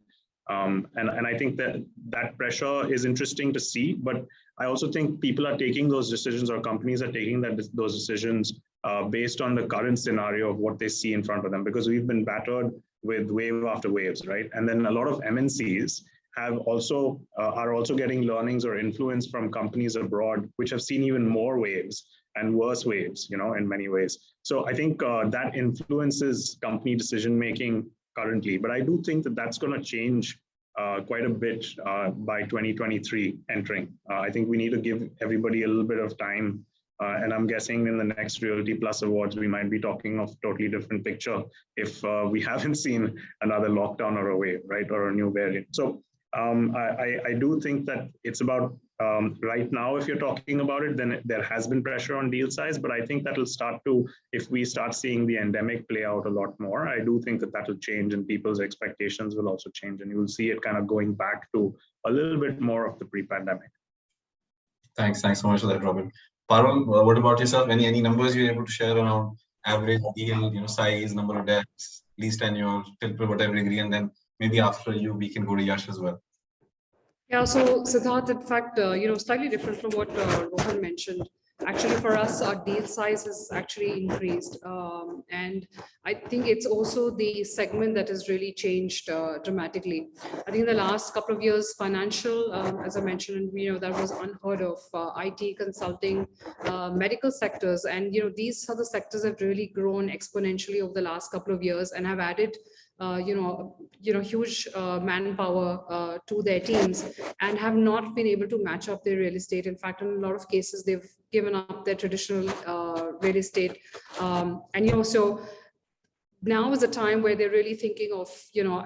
And I think that pressure is interesting to see, but I also think people are taking those decisions, or companies are taking those decisions based on the current scenario of what they see in front of them, because we've been battered with wave after waves, right? And then a lot of MNCs are also getting learnings or influence from companies abroad, which have seen even more waves and worse waves, in many ways. So I think that influences company decision making currently, but I do think that that's going to change quite a bit by 2023 entering. I think we need to give everybody a little bit of time. And I'm guessing in the next Realty Plus Awards, we might be talking of a totally different picture if we haven't seen another lockdown or a wave, right, or a new variant. So I do think that it's about right now, if you're talking about it, then there has been pressure on deal size, but I think that'll start to, if we start seeing the endemic play out a lot more, I do think that that'll change and people's expectations will also change, and you'll see it kind of going back to a little bit more of the pre-pandemic. Thanks so much for that, Robin. Parul, what about yourself? Any numbers you're able to share around average deal, size, number of desks, lease tenure, till whatever degree, and then maybe after you, we can go to Yash as well. Yeah, so Sidharth, in fact, slightly different from what Rohan mentioned. Actually, for us, our deal size has actually increased. And I think it's also the segment that has really changed dramatically. I think in the last couple of years, financial, as I mentioned, that was unheard of, IT, consulting, medical sectors. And, these are the sectors that have really grown exponentially over the last couple of years and have added huge manpower to their teams and have not been able to match up their real estate. In fact, in a lot of cases, they've given up their traditional real estate. So now is a time where they're really thinking of,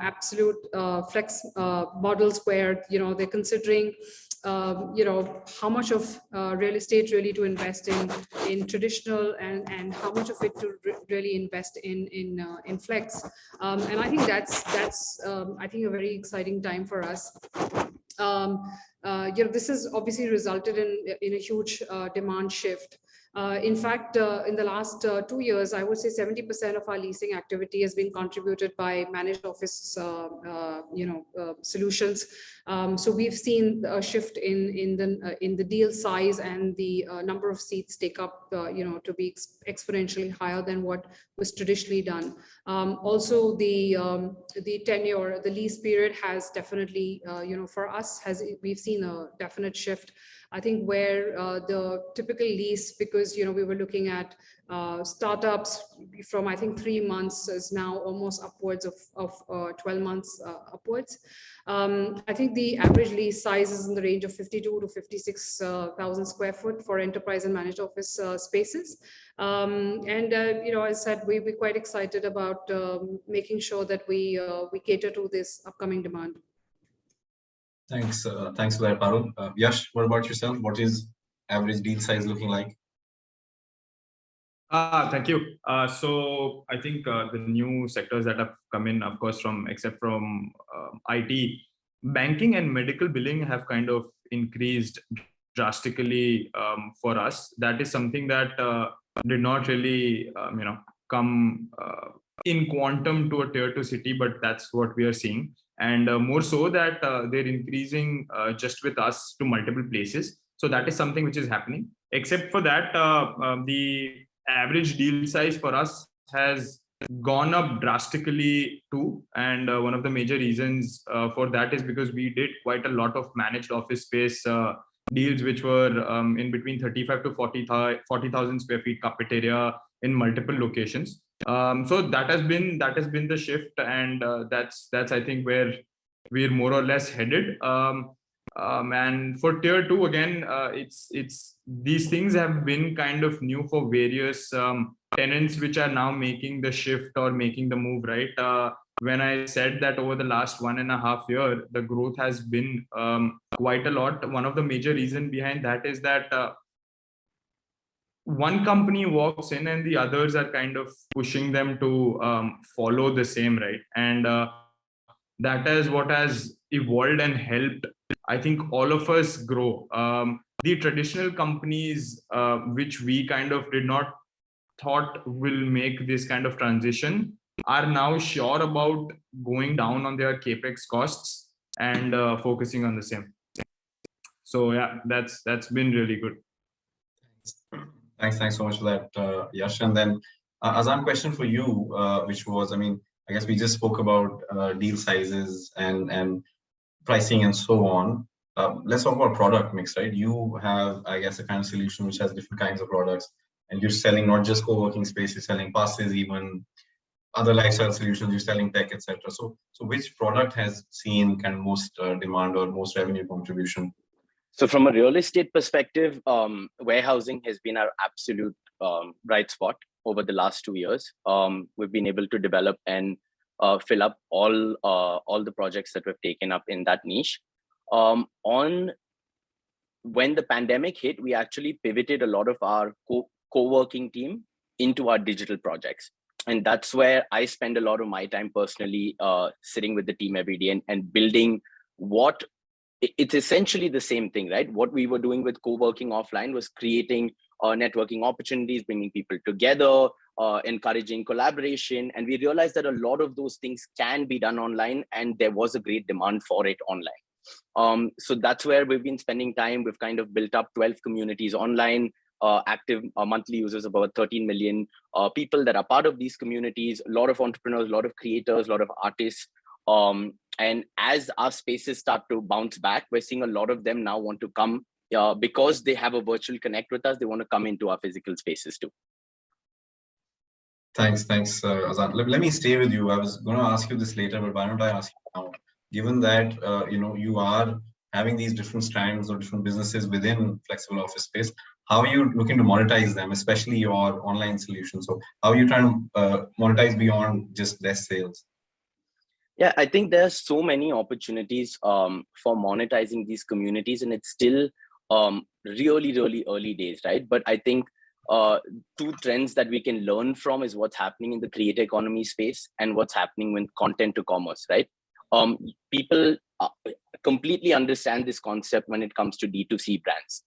absolute flex models where, they're considering how much of real estate really to invest in traditional and how much of it to really invest in flex. And I think that's I think a very exciting time for us. This has obviously resulted in a huge demand shift. In fact, in the last 2 years, I would say 70% of our leasing activity has been contributed by managed office, solutions. So we've seen a shift in the deal size and the number of seats take up, to be exponentially higher than what was traditionally done. Also, the tenure, the lease period has definitely, for us, we've seen a definite shift. I think where the typical lease, because we were looking at startups from I think 3 months is now almost upwards of 12 months upwards. I think the average lease size is in the range of 52 to 56,000 square foot for enterprise and managed office spaces. As I said, we're quite excited about making sure that we cater to this upcoming demand. Thanks for that, Parul. Yash, what about yourself? What is average deal size looking like? Thank you. So I think the new sectors that have come in, of course, except from IT, banking and medical billing have kind of increased drastically for us. That is something that did not really, come in quantum to a tier 2 city, but that's what we are seeing. And more so that they're increasing just with us to multiple places. So that is something which is happening. Except for that, the average deal size for us has gone up drastically too. And one of the major reasons for that is because we did quite a lot of managed office space deals, which were in between 35 to 40,000 square feet carpet area in multiple locations. So that has been the shift, and that's I think where we're more or less headed. And for tier 2, again, it's these things have been kind of new for various tenants which are now making the shift or making the move, right? When I said that over the last 1.5 years, the growth has been quite a lot. One of the major reasons behind that is that one company walks in and the others are kind of pushing them to follow the same, right? And that is what has evolved and helped, I think, all of us grow. The traditional companies which we kind of did not thought will make this kind of transition are now sure about going down on their capex costs and focusing on the same. So yeah, that's been really good. Thanks so much for that, Yash. And then Azaan, question for you, which was, I guess we just spoke about deal sizes and pricing and so on. Let's talk about product mix, right? You have, I guess, a kind of solution which has different kinds of products, and you're selling not just co-working space, you're selling passes, even other lifestyle solutions, you're selling tech, etc. So which product has seen kind of most demand or most revenue contribution? So from a real estate perspective, warehousing has been our absolute bright spot over the last 2 years. We've been able to develop and fill up all the projects that we've taken up in that niche. When the pandemic hit, we actually pivoted a lot of our co-working team into our digital projects. And that's where I spend a lot of my time personally sitting with the team every day and building what it's essentially the same thing, right? What we were doing with co-working offline was creating networking opportunities, bringing people together, encouraging collaboration. And we realized that a lot of those things can be done online, and there was a great demand for it online. So that's where we've been spending time. We've kind of built up 12 communities online, active monthly users, about 13 million people that are part of these communities, a lot of entrepreneurs, a lot of creators, a lot of artists. And as our spaces start to bounce back, we're seeing a lot of them now want to come because they have a virtual connect with us. They want to come into our physical spaces too. Thanks, Azaan. Let me stay with you. I was going to ask you this later, but why don't I ask you now? Given that you are having these different strands or different businesses within flexible office space, how are you looking to monetize them, especially your online solution? So how are you trying to monetize beyond just less sales? Yeah, I think there are so many opportunities for monetizing these communities, and it's still really, really early days, right? But I think two trends that we can learn from is what's happening in the creator economy space and what's happening with content to commerce, right? People completely understand this concept when it comes to D2C brands.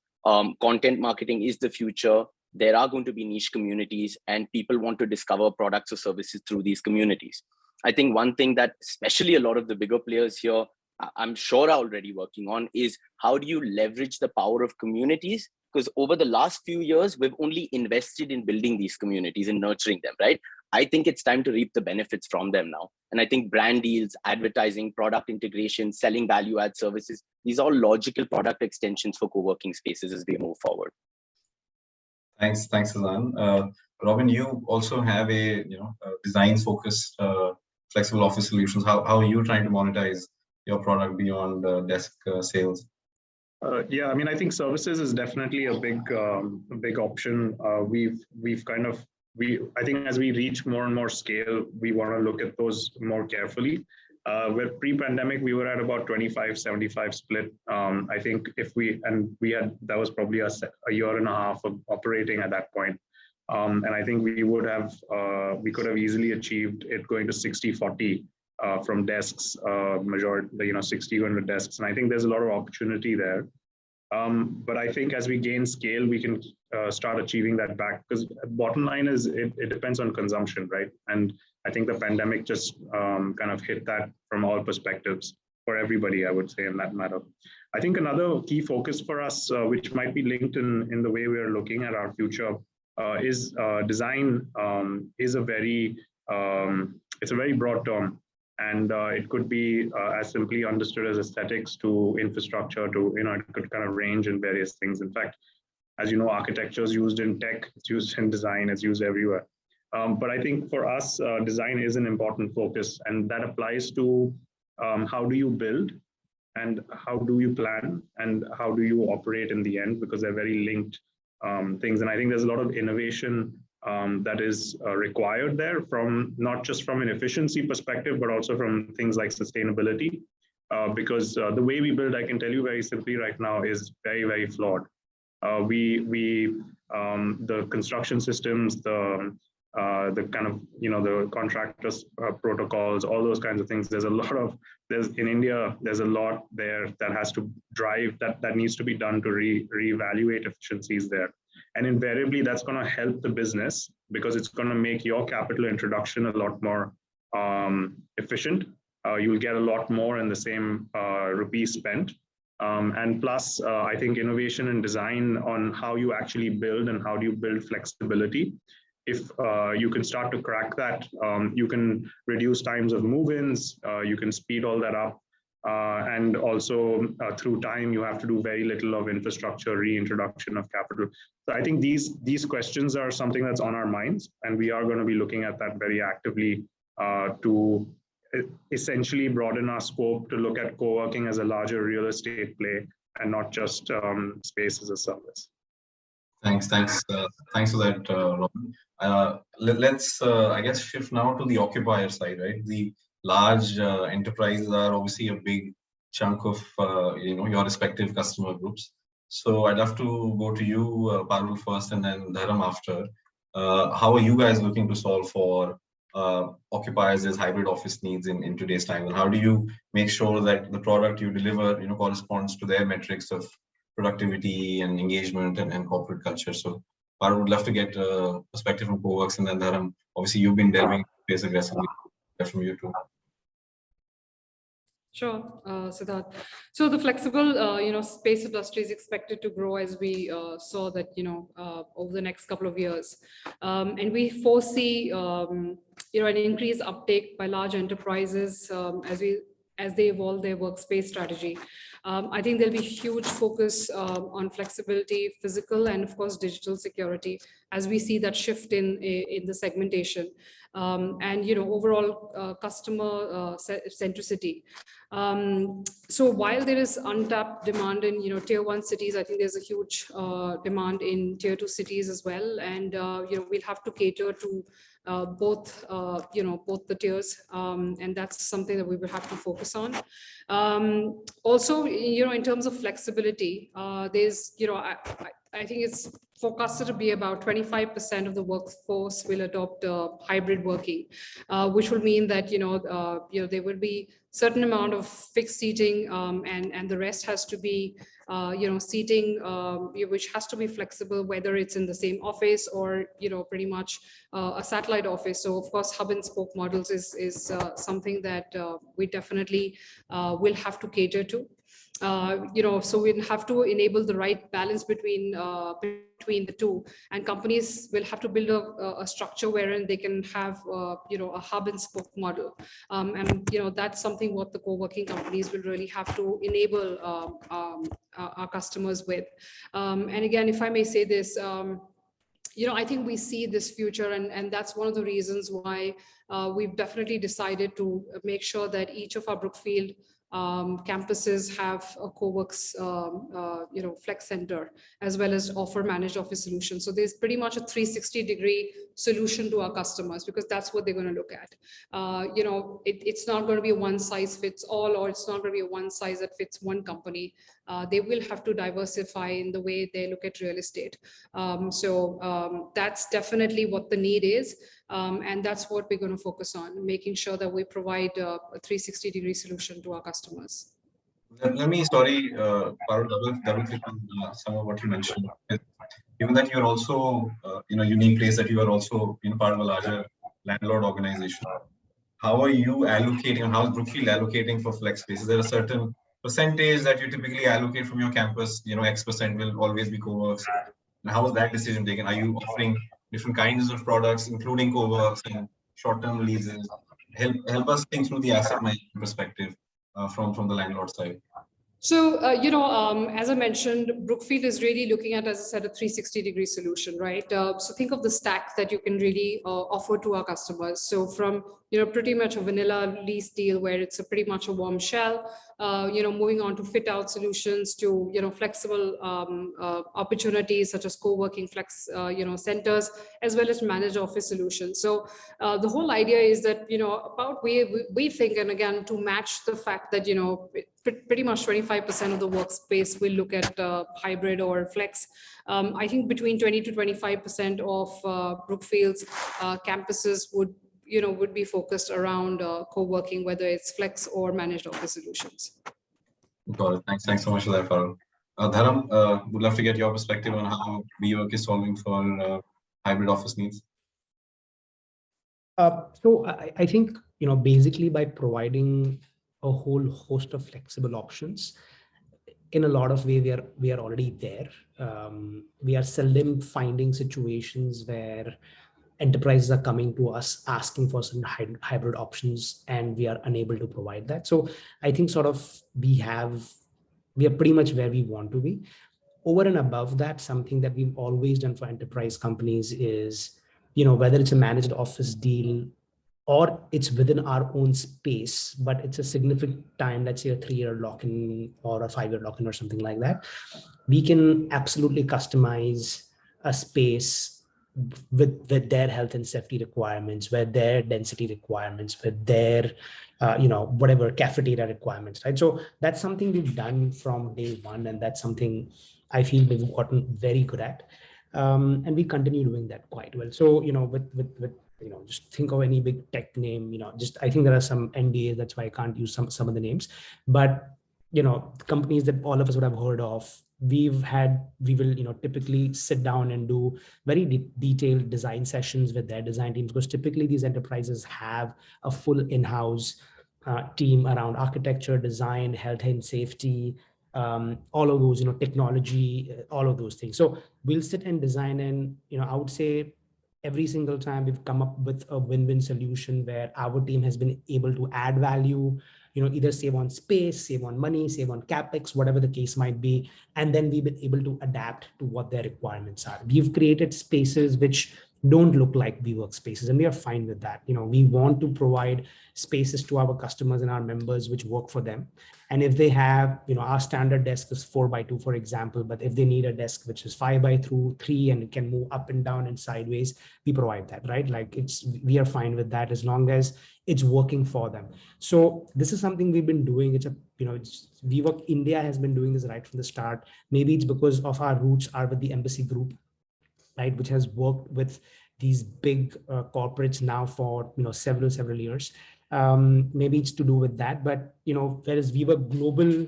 Content marketing is the future. there are going to be niche communities and people want to discover products or services through these communities. I think one thing that especially a lot of the bigger players here, I'm sure are already working on is how do you leverage the power of communities? Because over the last few years, we've only invested in building these communities and nurturing them, right? I think it's time to reap the benefits from them now. And I think brand deals, advertising, product integration, selling value add services, these are all logical product extensions for co-working spaces as we move forward. Thanks, Azaan. Robin, you also have a design-focused flexible office solutions. How are you trying to monetize your product beyond desk sales? Yeah, I mean, I think services is definitely a big option. I think as we reach more and more scale, we want to look at those more carefully. Where pre-pandemic, we were at about 25-75 split. I think that was probably a year and a half of operating at that point. And I think we could have easily achieved it going to 60-40 from desks, majority, 60 going to desks. And I think there's a lot of opportunity there. But I think as we gain scale, we can start achieving that back, because bottom line is it depends on consumption, right? And I think the pandemic just kind of hit that from all perspectives for everybody, I would say, in that matter. I think another key focus for us, which might be linked in the way we are looking at our future, is design is it's a very broad term. And it could be as simply understood as aesthetics to infrastructure to, it could kind of range in various things. In fact, as you know, architecture is used in tech, it's used in design, it's used everywhere. But I think for us, design is an important focus, and that applies to how do you build and how do you plan and how do you operate in the end, because they're very linked things. And I think there's a lot of innovation that is required there, from not just from an efficiency perspective, but also from things like sustainability. Because the way we build, I can tell you very simply right now, is very, very flawed. The construction systems, the kind of, the contractors protocols, all those kinds of things. In India, there's a lot there that has to drive, that needs to be done to reevaluate efficiencies there. And invariably, that's going to help the business, because it's going to make your capital introduction a lot more efficient. You'll get a lot more in the same rupees spent. And plus, I think innovation and design on how you actually build and how do you build flexibility. If you can start to crack that, you can reduce times of move-ins, you can speed all that up. And also through time, you have to do very little of infrastructure, reintroduction of capital. So I think these questions are something that's on our minds, and we are going to be looking at that very actively to essentially broaden our scope to look at co-working as a larger real estate play and not just space as a service. Thanks for that, Robin. Let's, I guess, shift now to the occupier side, right? The large enterprises are obviously a big chunk of your respective customer groups. So I'd love to go to you, Parul, first, and then Dharam after. How are you guys looking to solve for occupiers' hybrid office needs in today's time, and how do you make sure that the product you deliver corresponds to their metrics of productivity and engagement and corporate culture? So Parul, would love to get a perspective from Coworks, and then Dharam, obviously you've been delving space aggressively. From you too. Sure, Sidharth. So the flexible, space industry is expected to grow, as we saw that, over the next couple of years. And we foresee, an increased uptake by large enterprises as they evolve their workspace strategy. I think there'll be huge focus on flexibility, physical, and of course, digital security, as we see that shift in the segmentation. And overall customer centricity. So while there is untapped demand in tier 1 cities, I think there's a huge demand in tier 2 cities as well, and we'll have to cater to both the tiers, and that's something that we will have to focus on. Also, in terms of flexibility, there's I think it's forecasted to be about 25% of the workforce will adopt hybrid working, which will mean that there will be certain amount of fixed seating, and the rest has to be seating which has to be flexible, whether it's in the same office or pretty much a satellite office. So of course, hub and spoke models is something that we definitely will have to cater to. So we'll have to enable the right balance between the two, and companies will have to build a structure wherein they can have a hub and spoke model, and that's something what the co-working companies will really have to enable our customers with. And again, if I may say this, I think we see this future, and that's one of the reasons why we've definitely decided to make sure that each of our Brookfield campuses have a Coworks, flex center, as well as offer managed office solutions. So there's pretty much a 360-degree solution to our customers, because that's what they're going to look at. It's not going to be a one size fits all, or it's not going to be a one size that fits one company. They will have to diversify in the way they look at real estate. That's definitely what the need is. And that's what we're going to focus on, making sure that we provide a 360-degree solution to our customers. Let me, Parul, double click on some of what you mentioned. Given that you're also in a unique place, that you are also part of a larger landlord organization, how are you allocating, and how is Brookfield allocating for flex space? Is there a certain percentage that you typically allocate from your campus? X% will always be Coworks. And how is that decision taken? Are you offering different kinds of products, including Coworks and short-term leases? Help us think through the asset management perspective from the landlord side. So, as I mentioned, Brookfield is really looking at, as I said, a 360-degree solution, right? So think of the stack that you can really offer to our customers. So from, pretty much a vanilla lease deal where it's pretty much a warm shell, moving on to fit out solutions, to, flexible opportunities such as co-working flex, centers, as well as managed office solutions. So the whole idea is that, about we think, and again, to match the fact that, pretty much 25% of the workspace will look at hybrid or flex. I think between 20 to 25% of Brookfield's campuses would be focused around co-working, whether it's flex or managed office solutions. Got it. Thanks so much for that, Parul. Dharam, would love to get your perspective on how WeWork is solving for hybrid office needs. So I think, basically by providing a whole host of flexible options, in a lot of ways, we are already there. We are seldom finding situations where enterprises are coming to us asking for some hybrid options, and we are unable to provide that. So I think we are pretty much where we want to be. Over and above that, something that we've always done for enterprise companies is, whether it's a managed office deal or it's within our own space, but it's a significant time, let's say a 3-year lock-in or a 5-year lock-in or something like that, we can absolutely customize a space with their health and safety requirements, with their density requirements, with their, whatever cafeteria requirements, right? So that's something we've done from day one, and that's something I feel we've gotten very good at. And we continue doing that quite well. So, with just think of any big tech name, I think there are some NDAs, that's why I can't use some of the names, but, companies that all of us would have heard of, we will, typically sit down and do very detailed design sessions with their design teams, because typically these enterprises have a full in-house team around architecture, design, health and safety, all of those, technology, all of those things. So we'll sit and design, and, I would say every single time we've come up with a win-win solution where our team has been able to add value, either save on space, save on money, save on CapEx, whatever the case might be. And then we've been able to adapt to what their requirements are. We've created spaces which don't look like WeWork spaces, and we are fine with that. We want to provide spaces to our customers and our members which work for them. And if they have, our standard desk is 4x2, for example, but if they need a desk which is 5x3 and it can move up and down and sideways, we provide that, right? Like we are fine with that as long as it's working for them. So this is something we've been doing. WeWork India has been doing this right from the start. Maybe it's because of our roots are with the embassy group. right, which has worked with these big corporates now for several years. Maybe it's to do with that, but whereas WeWork Global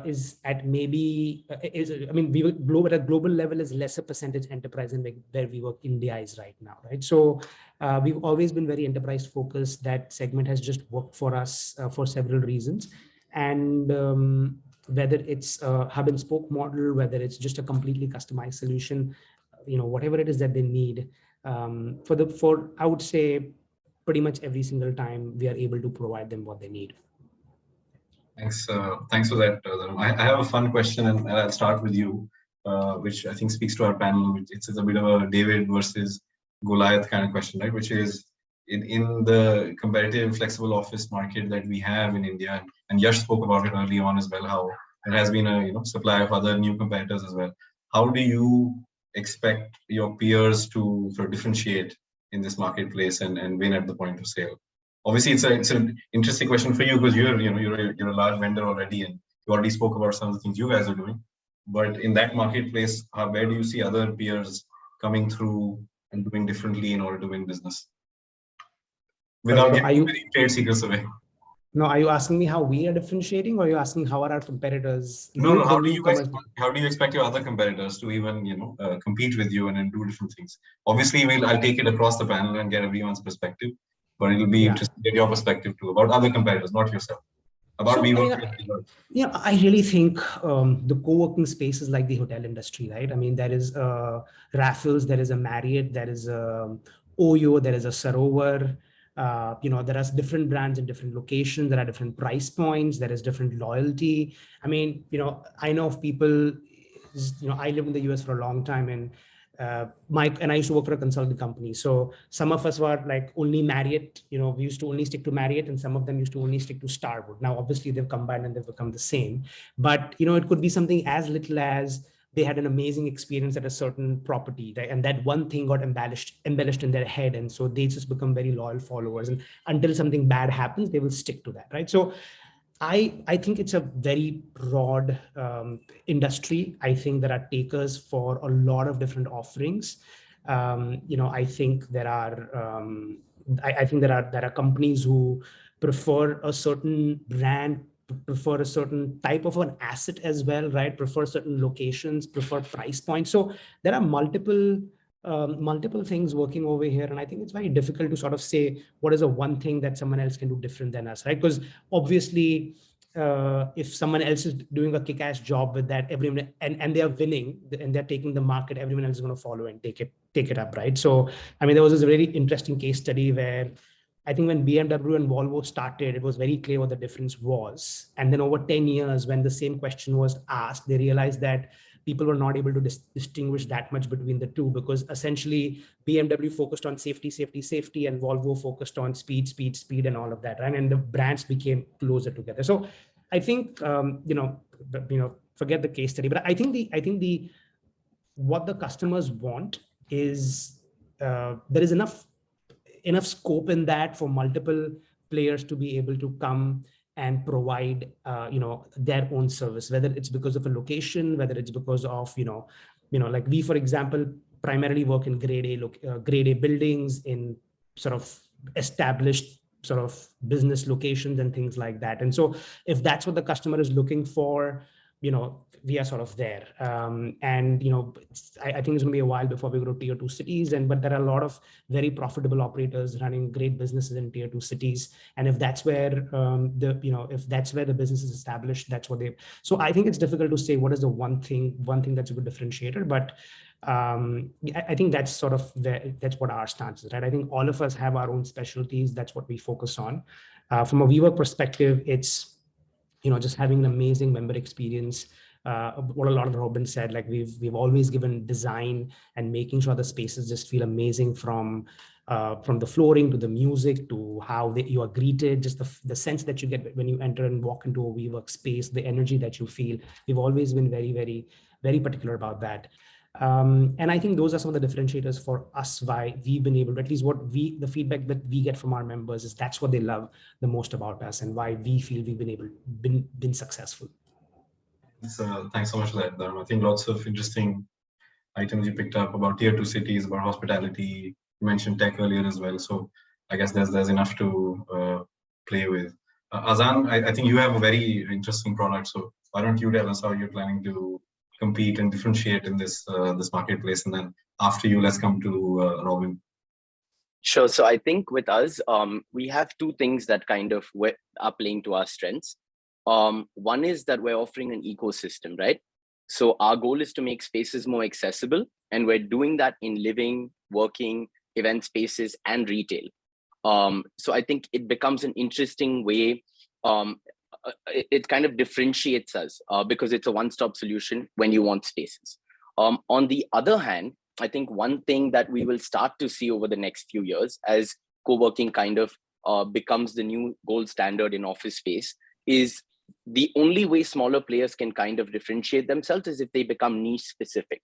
is at maybe WeWork Global at a global level is lesser percentage enterprise than where WeWork India is right now, right? So we've always been very enterprise focused. That segment has just worked for us for several reasons, and whether it's a hub and spoke model, whether it's just a completely customized solution, whatever it is that they need, for I would say pretty much every single time we are able to provide them what they need. Thanks for that, Dharam. I have a fun question, and I'll start with you, which I think speaks to our panel. It's a bit of a David versus Goliath kind of question, right? Which is in the competitive flexible office market that we have in India, and Yash spoke about it early on as well, how there has been a supply of other new competitors as well. How do you expect your peers to sort of differentiate in this marketplace and win at the point of sale? Obviously, it's an interesting question for you because you're a large vendor already, and you already spoke about some of the things you guys are doing. But in that marketplace, where do you see other peers coming through and doing differently in order to win business without giving any trade secrets away? No, are you asking me how we are differentiating, or are you asking how are our competitors? No. How do you expect your other competitors to even compete with you and do different things? Obviously, I'll take it across the panel and get everyone's perspective, but it'll be interesting to get your perspective too about other competitors, not yourself. About WeWork. Yeah, I really think the co-working space is like the hotel industry, right? I mean, there is Raffles, there is a Marriott, there is a Oyo, there is a Sarovar. There are different brands in different locations. There are different price points. There is different loyalty. I mean, I know of people. I lived in the US for a long time, and I used to work for a consulting company. So some of us were like only Marriott. We used to only stick to Marriott, and some of them used to only stick to Starwood. Now, obviously, they've combined and they've become the same. But it could be something as little as they had an amazing experience at a certain property, right? And that one thing got embellished in their head. And so they just become very loyal followers. And until something bad happens, they will stick to that, right? So I think it's a very broad industry. I think there are takers for a lot of different offerings. I think there are there are companies who prefer a certain brand, prefer a certain type of an asset as well, right? Prefer certain locations, prefer price points. So there are multiple things working over here. And I think it's very difficult to sort of say what is the one thing that someone else can do different than us, right? Because obviously, if someone else is doing a kick-ass job with that, everyone and they are winning and they're taking the market, everyone else is going to follow and take it up, right? So, I mean, there was this really interesting case study where I think when BMW and Volvo started, it was very clear what the difference was. And then over 10 years, when the same question was asked, they realized that people were not able to distinguish that much between the two, because essentially BMW focused on safety, and Volvo focused on speed, and all of that, right? And the brands became closer together. So I think, forget the case study, but I think what the customers want is there is enough scope in that for multiple players to be able to come and provide, their own service, whether it's because of a location, whether it's because of, like we, for example, primarily work in grade A buildings in sort of established sort of business locations and things like that. And so if that's what the customer is looking for, we are sort of there. I think it's going to be a while before we go to tier 2 cities. But there are a lot of very profitable operators running great businesses in tier 2 cities. And if that's where the business is established, that's what they. So I think it's difficult to say what is the one thing that's a good differentiator. But I think that's sort of that's what our stance is, right? I think all of us have our own specialties. That's what we focus on. From a WeWork perspective, it's just having an amazing member experience. What a lot of Robin said, like we've always given design and making sure the spaces just feel amazing from the flooring to the music to how you are greeted, just the sense that you get when you enter and walk into a WeWork space, the energy that you feel. We've always been very, very, very particular about that. And I think those are some of the differentiators for us, why we've been able to, at least the feedback that we get from our members is that's what they love the most about us and why we feel we've been successful. Thanks so much for that, Dharam. I think lots of interesting items you picked up about tier 2 cities, about hospitality. You mentioned tech earlier as well. So I guess there's enough to play with. Azaan, I think you have a very interesting product. So why don't you tell us how you're planning to compete and differentiate in this this marketplace? And then after you, let's come to Robin. Sure. So I think with us, we have two things that kind of are playing to our strengths. One is that we're offering an ecosystem, right? So our goal is to make spaces more accessible, and we're doing that in living, working, event spaces, and retail. So I think it becomes an interesting way. It kind of differentiates us because it's a one-stop solution when you want spaces. On the other hand, I think one thing that we will start to see over the next few years as co-working kind of becomes the new gold standard in office space is the only way smaller players can kind of differentiate themselves is if they become niche specific.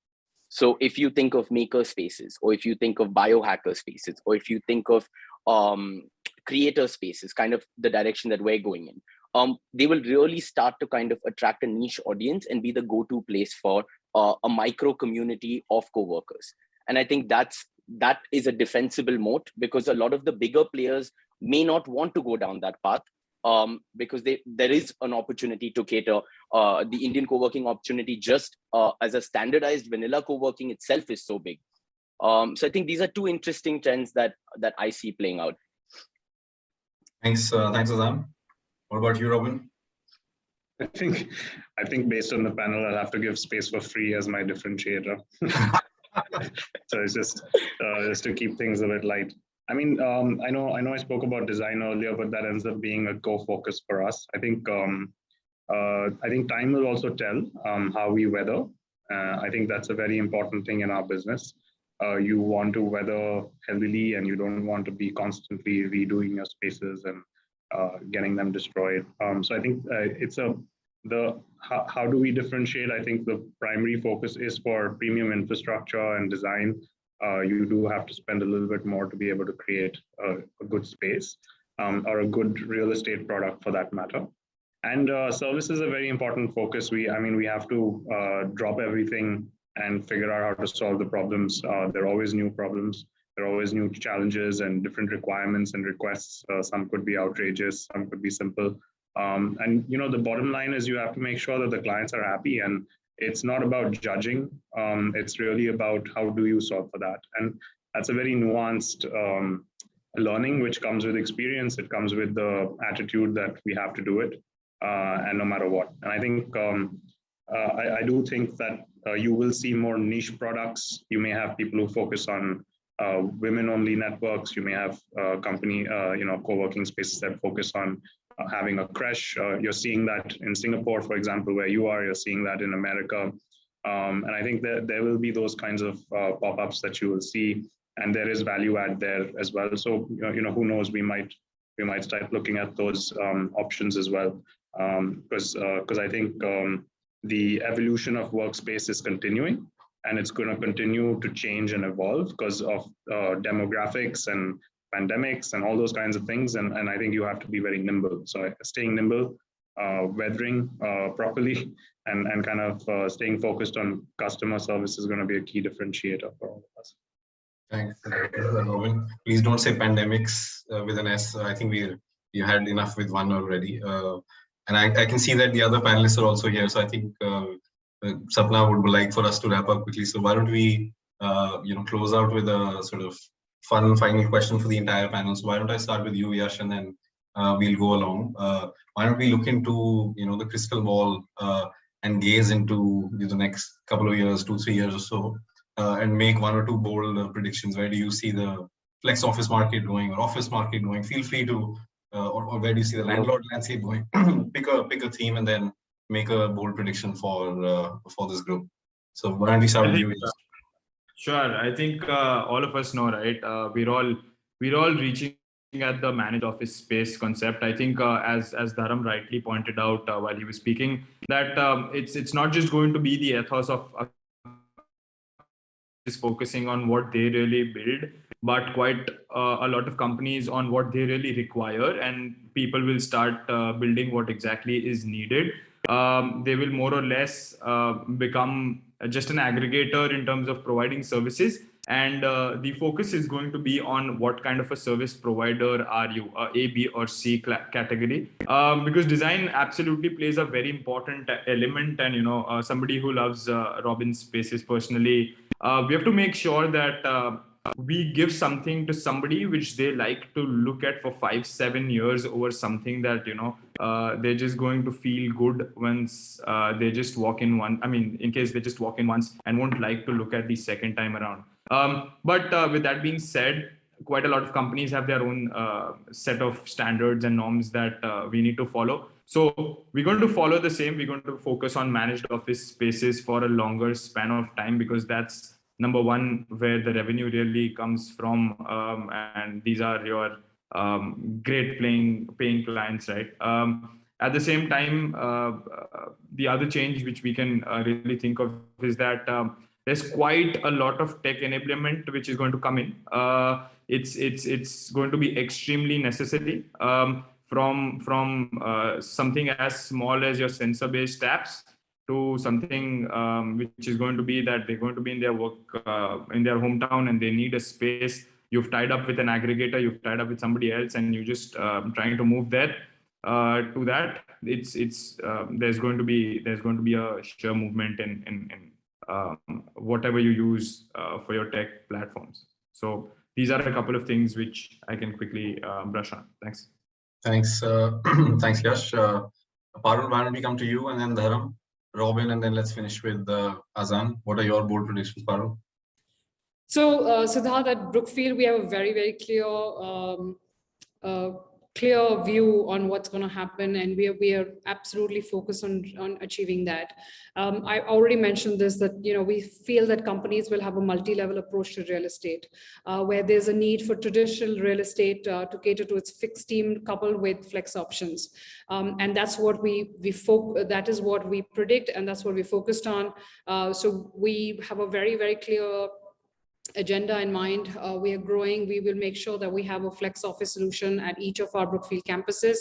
So if you think of maker spaces, or if you think of biohacker spaces, or if you think of creator spaces, kind of the direction that we're going in, they will really start to kind of attract a niche audience and be the go-to place for a micro community of co-workers. And I think that is a defensible moat, because a lot of the bigger players may not want to go down that path, because there is an opportunity to cater. The Indian co-working opportunity just as a standardized vanilla co-working itself is so big. So I think these are two interesting trends that I see playing out. Thanks, Azaan. What about you, Robin? I think based on the panel, I'll have to give space for free as my differentiator. So it's just to keep things a bit light. I mean, I know I spoke about design earlier, but that ends up being a core focus for us. I think time will also tell how we weather. I think that's a very important thing in our business. You want to weather heavily, and you don't want to be constantly redoing your spaces and getting them destroyed. So I think how do we differentiate? I think the primary focus is for premium infrastructure and design. You do have to spend a little bit more to be able to create a good space or a good real estate product for that matter. And service is a very important focus. We have to drop everything and figure out how to solve the problems. There are always new problems. There are always new challenges and different requirements and requests. Some could be outrageous, some could be simple. And the bottom line is you have to make sure that the clients are happy, and it's not about judging. It's really about how do you solve for that. And that's a very nuanced learning, which comes with experience. It comes with the attitude that we have to do it, and no matter what. And I think I do think that you will see more niche products. You may have people who focus on women-only networks. You may have company, co-working spaces that focus on having a crash. You're seeing that in Singapore, for example, where you are. You're seeing that in America. And I think that there will be those kinds of pop-ups that you will see, and there is value add there as well. So who knows? We might start looking at those options as well, because I think the evolution of workspace is continuing, and it's going to continue to change and evolve because of demographics and pandemics and all those kinds of things. And I think you have to be very nimble. So staying nimble, weathering properly, and kind of staying focused on customer service is going to be a key differentiator for all of us. Thanks, Robin. Please don't say pandemics with an S. I think we had enough with one already. And I can see that the other panelists are also here. So I think Sapna would like for us to wrap up quickly. So why don't we, close out with a sort of fun final question for the entire panel. So why don't I start with you, Yash, and then we'll go along. Why don't we look into, the crystal ball and gaze into the next couple of years, 2-3 years or so, and make one or two bold predictions. Where do you see the flex office market going, or office market going? Feel free to, or where do you see the landlord landscape going? pick a theme and then make a bold prediction for this group. So why don't we start with you? Sure. I think all of us know, right? We're all reaching at the managed office space concept. I think as Dharam rightly pointed out while he was speaking, that it's not just going to be the ethos of is focusing on what they really build, but quite a lot of companies on what they really require, and people will start building what exactly is needed. They will more or less become just an aggregator in terms of providing services. And the focus is going to be on what kind of a service provider are you, A, B, or C category, because design absolutely plays a very important element. And, you know, somebody who loves Robin spaces personally, we have to make sure that we give something to somebody which they like to look at for 5-7 years over something that, you know, they're just going to feel good once they just walk in one. I mean, in case they just walk in once and won't like to look at the second time around. But with that being said, quite a lot of companies have their own set of standards and norms that we need to follow. So we're going to follow the same. We're going to focus on managed office spaces for a longer span of time, because that's number one, where the revenue really comes from. And these are your great paying clients, right? At the same time, the other change which we can really think of is that there's quite a lot of tech enablement which is going to come in. It's going to be extremely necessary, from something as small as your sensor-based apps to something which is going to be that they're going to be in their work in their hometown and they need a space. You've tied up with an aggregator, you've tied up with somebody else, and you just trying to move there to that. There's going to be a sheer movement in whatever you use for your tech platforms. So these are a couple of things which I can quickly brush on. Thanks. Thanks, thanks, Yash. Parul, why don't we come to you, and then Dharam, Robin, and then let's finish with Azaan. What are your bold predictions, Parul? So, Sidharth, at Brookfield, we have a very, very clear view on what's going to happen, and we are absolutely focused on achieving that. I already mentioned this, that, you know, we feel that companies will have a multi-level approach to real estate, where there's a need for traditional real estate to cater to its fixed team coupled with flex options, and that's what that is what we predict, and that's what we focused on. So we have a very, very clear agenda in mind. We are growing. We will make sure that we have a flex office solution at each of our Brookfield campuses,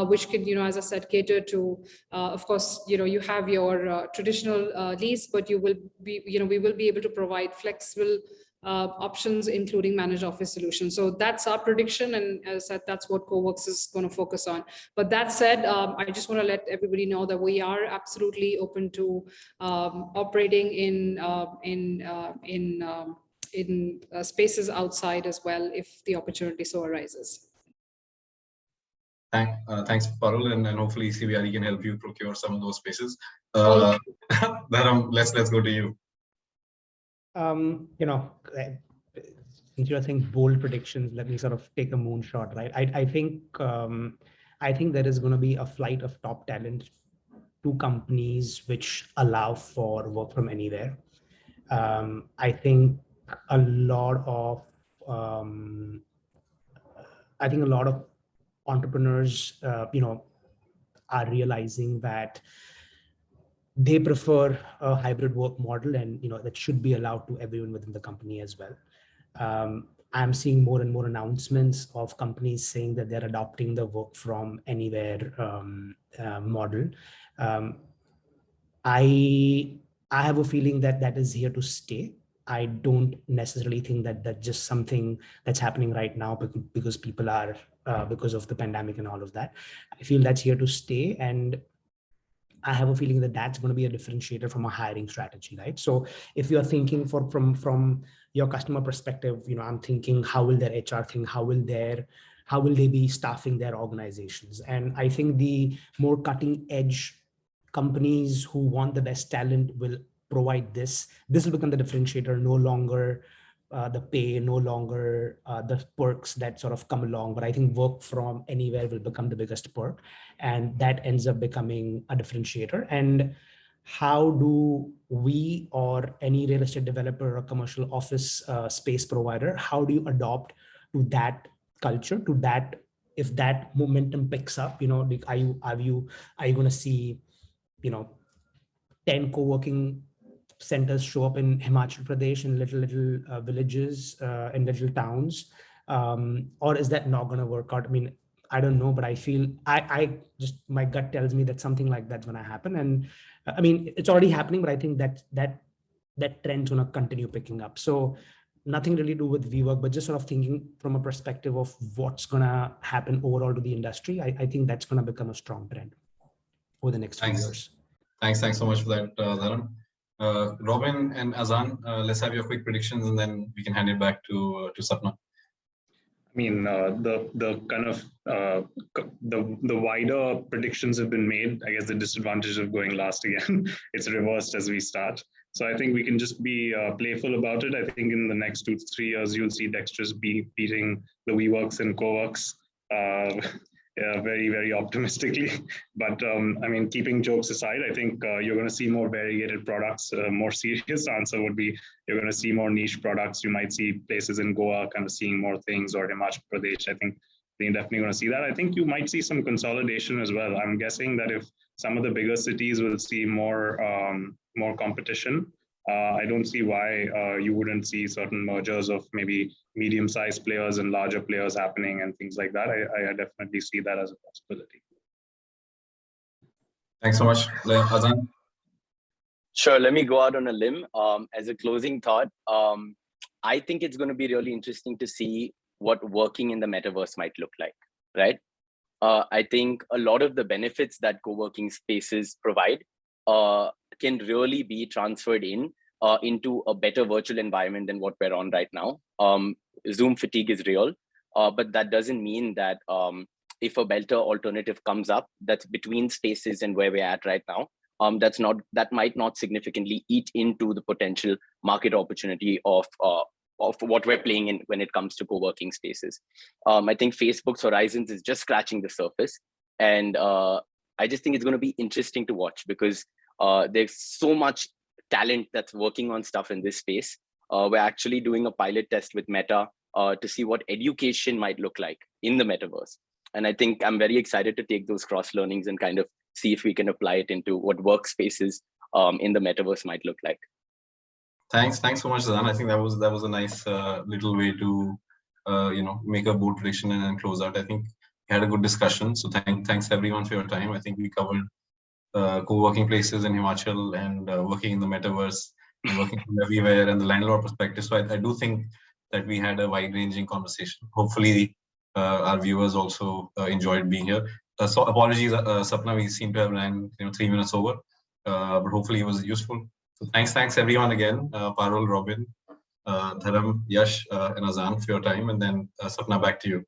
which could, you know, as I said, cater to, of course, you know, you have your traditional lease, but you will be, you know, we will be able to provide flexible options, including managed office solutions. So that's our prediction, and as I said, that's what Coworks is going to focus on. But that said, I just want to let everybody know that we are absolutely open to operating in spaces outside as well, if the opportunity so arises. Thanks, Parul, and hopefully CBRE can help you procure some of those spaces. Dharam, let's go to you. You know, since you're saying bold predictions, let me sort of take a moonshot, right? I think there is going to be a flight of top talent to companies which allow for work from anywhere. I think a lot of entrepreneurs, you know, are realizing that they prefer a hybrid work model, and, you know, that should be allowed to everyone within the company as well. I'm seeing more and more announcements of companies saying that they're adopting the work from anywhere model. I have a feeling that that is here to stay. I don't necessarily think that that's just something that's happening right now because people are because of the pandemic and all of that. I feel that's here to stay, and I have a feeling that that's going to be a differentiator from a hiring strategy, right? So if you're thinking from your customer perspective, you know, I'm thinking, how will their HR think? How will they be staffing their organizations? And I think the more cutting edge companies who want the best talent will provide this. This will become the differentiator, no longer the pay, no longer the perks that sort of come along. But I think work from anywhere will become the biggest perk, and that ends up becoming a differentiator. And how do we, or any real estate developer or commercial office space provider, how do you adopt to that culture, to that, if that momentum picks up, you know, like, are you going to see, you know, 10 co-working centers show up in Himachal Pradesh, in little villages, in little towns, or is that not going to work out? I mean, I don't know, but I feel I just, my gut tells me that something like that's going to happen. And I mean, it's already happening, but I think that trend's going to continue picking up. So nothing really to do with WeWork, but just sort of thinking from a perspective of what's going to happen overall to the industry. I think that's going to become a strong trend over the next few years. Thanks so much for that, Dharam. Robin and Azaan, let's have your quick predictions, and then we can hand it back to Sapna. I mean, the kind of the wider predictions have been made. I guess the disadvantage of going last again, it's reversed as we start. So I think we can just be playful about it. I think in the next 2 to 3 years, you'll see Dextrus beating the WeWorks and Coworks very, very optimistically. But I mean, keeping jokes aside, I think you're going to see more variegated products. More serious answer would be you're going to see more niche products. You might see places in Goa kind of seeing more things, or Himachal Pradesh. I think you're definitely going to see that. I think you might see some consolidation as well. I'm guessing that if some of the bigger cities will see more competition, I don't see why you wouldn't see certain mergers of maybe medium-sized players and larger players happening and things like that. I definitely see that as a possibility. Thanks so much, Azaan. Sure, let me go out on a limb. As a closing thought, I think it's going to be really interesting to see what working in the metaverse might look like, right? I think a lot of the benefits that co-working spaces provide can really be transferred into a better virtual environment than what we're on right now. Zoom fatigue is real, but that doesn't mean that if a better alternative comes up that's between spaces and where we're at right now, that might not significantly eat into the potential market opportunity of what we're playing in when it comes to co-working spaces. I think Facebook's horizons is just scratching the surface, and I just think it's going to be interesting to watch because there's so much talent that's working on stuff in this space. We're actually doing a pilot test with Mehta to see what education might look like in the metaverse. And I think I'm very excited to take those cross learnings and kind of see if we can apply it into what workspaces in the metaverse might look like. Thanks so much, Dhawan. I think that was a nice little way to make a bold prediction and then close out. I think we had a good discussion. So thanks everyone for your time. I think we covered co-working places in Himachal and working in the metaverse and working from everywhere and the landlord perspective. So I do think that we had a wide-ranging conversation. Hopefully, our viewers also enjoyed being here. So apologies, Sapna, we seem to have ran 3 minutes over, but hopefully it was useful. So thanks everyone again, Parul, Robin, Dharam, Yash, and Azaan for your time, and then Sapna, back to you.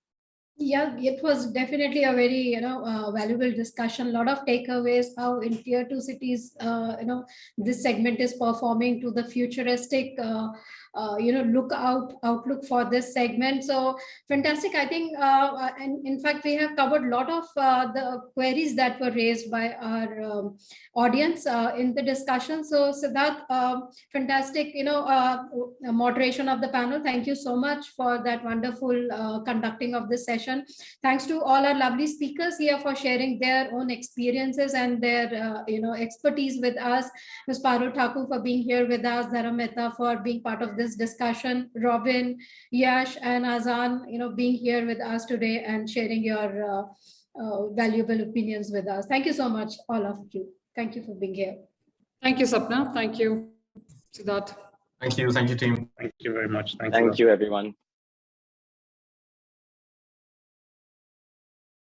Yeah, it was definitely a very valuable discussion. A lot of takeaways how in tier 2 cities this segment is performing to the futuristic outlook for this segment. So fantastic. I think and in fact we have covered a lot of the queries that were raised by our audience in the discussion. So Sidharth, fantastic moderation of the panel. Thank you so much for that wonderful conducting of this session. Thanks to all our lovely speakers here for sharing their own experiences and their expertise with us. Ms. Parul, Thakur for being here with us, Dharam, Mehta for being part of this discussion, Robin, Yash, and Azaan, being here with us today and sharing your valuable opinions with us. Thank you so much, all of you. Thank you for being here. Thank you, Sapna. Thank you, Sidharth. Thank you, team. Thank you very much. Thank you, everyone.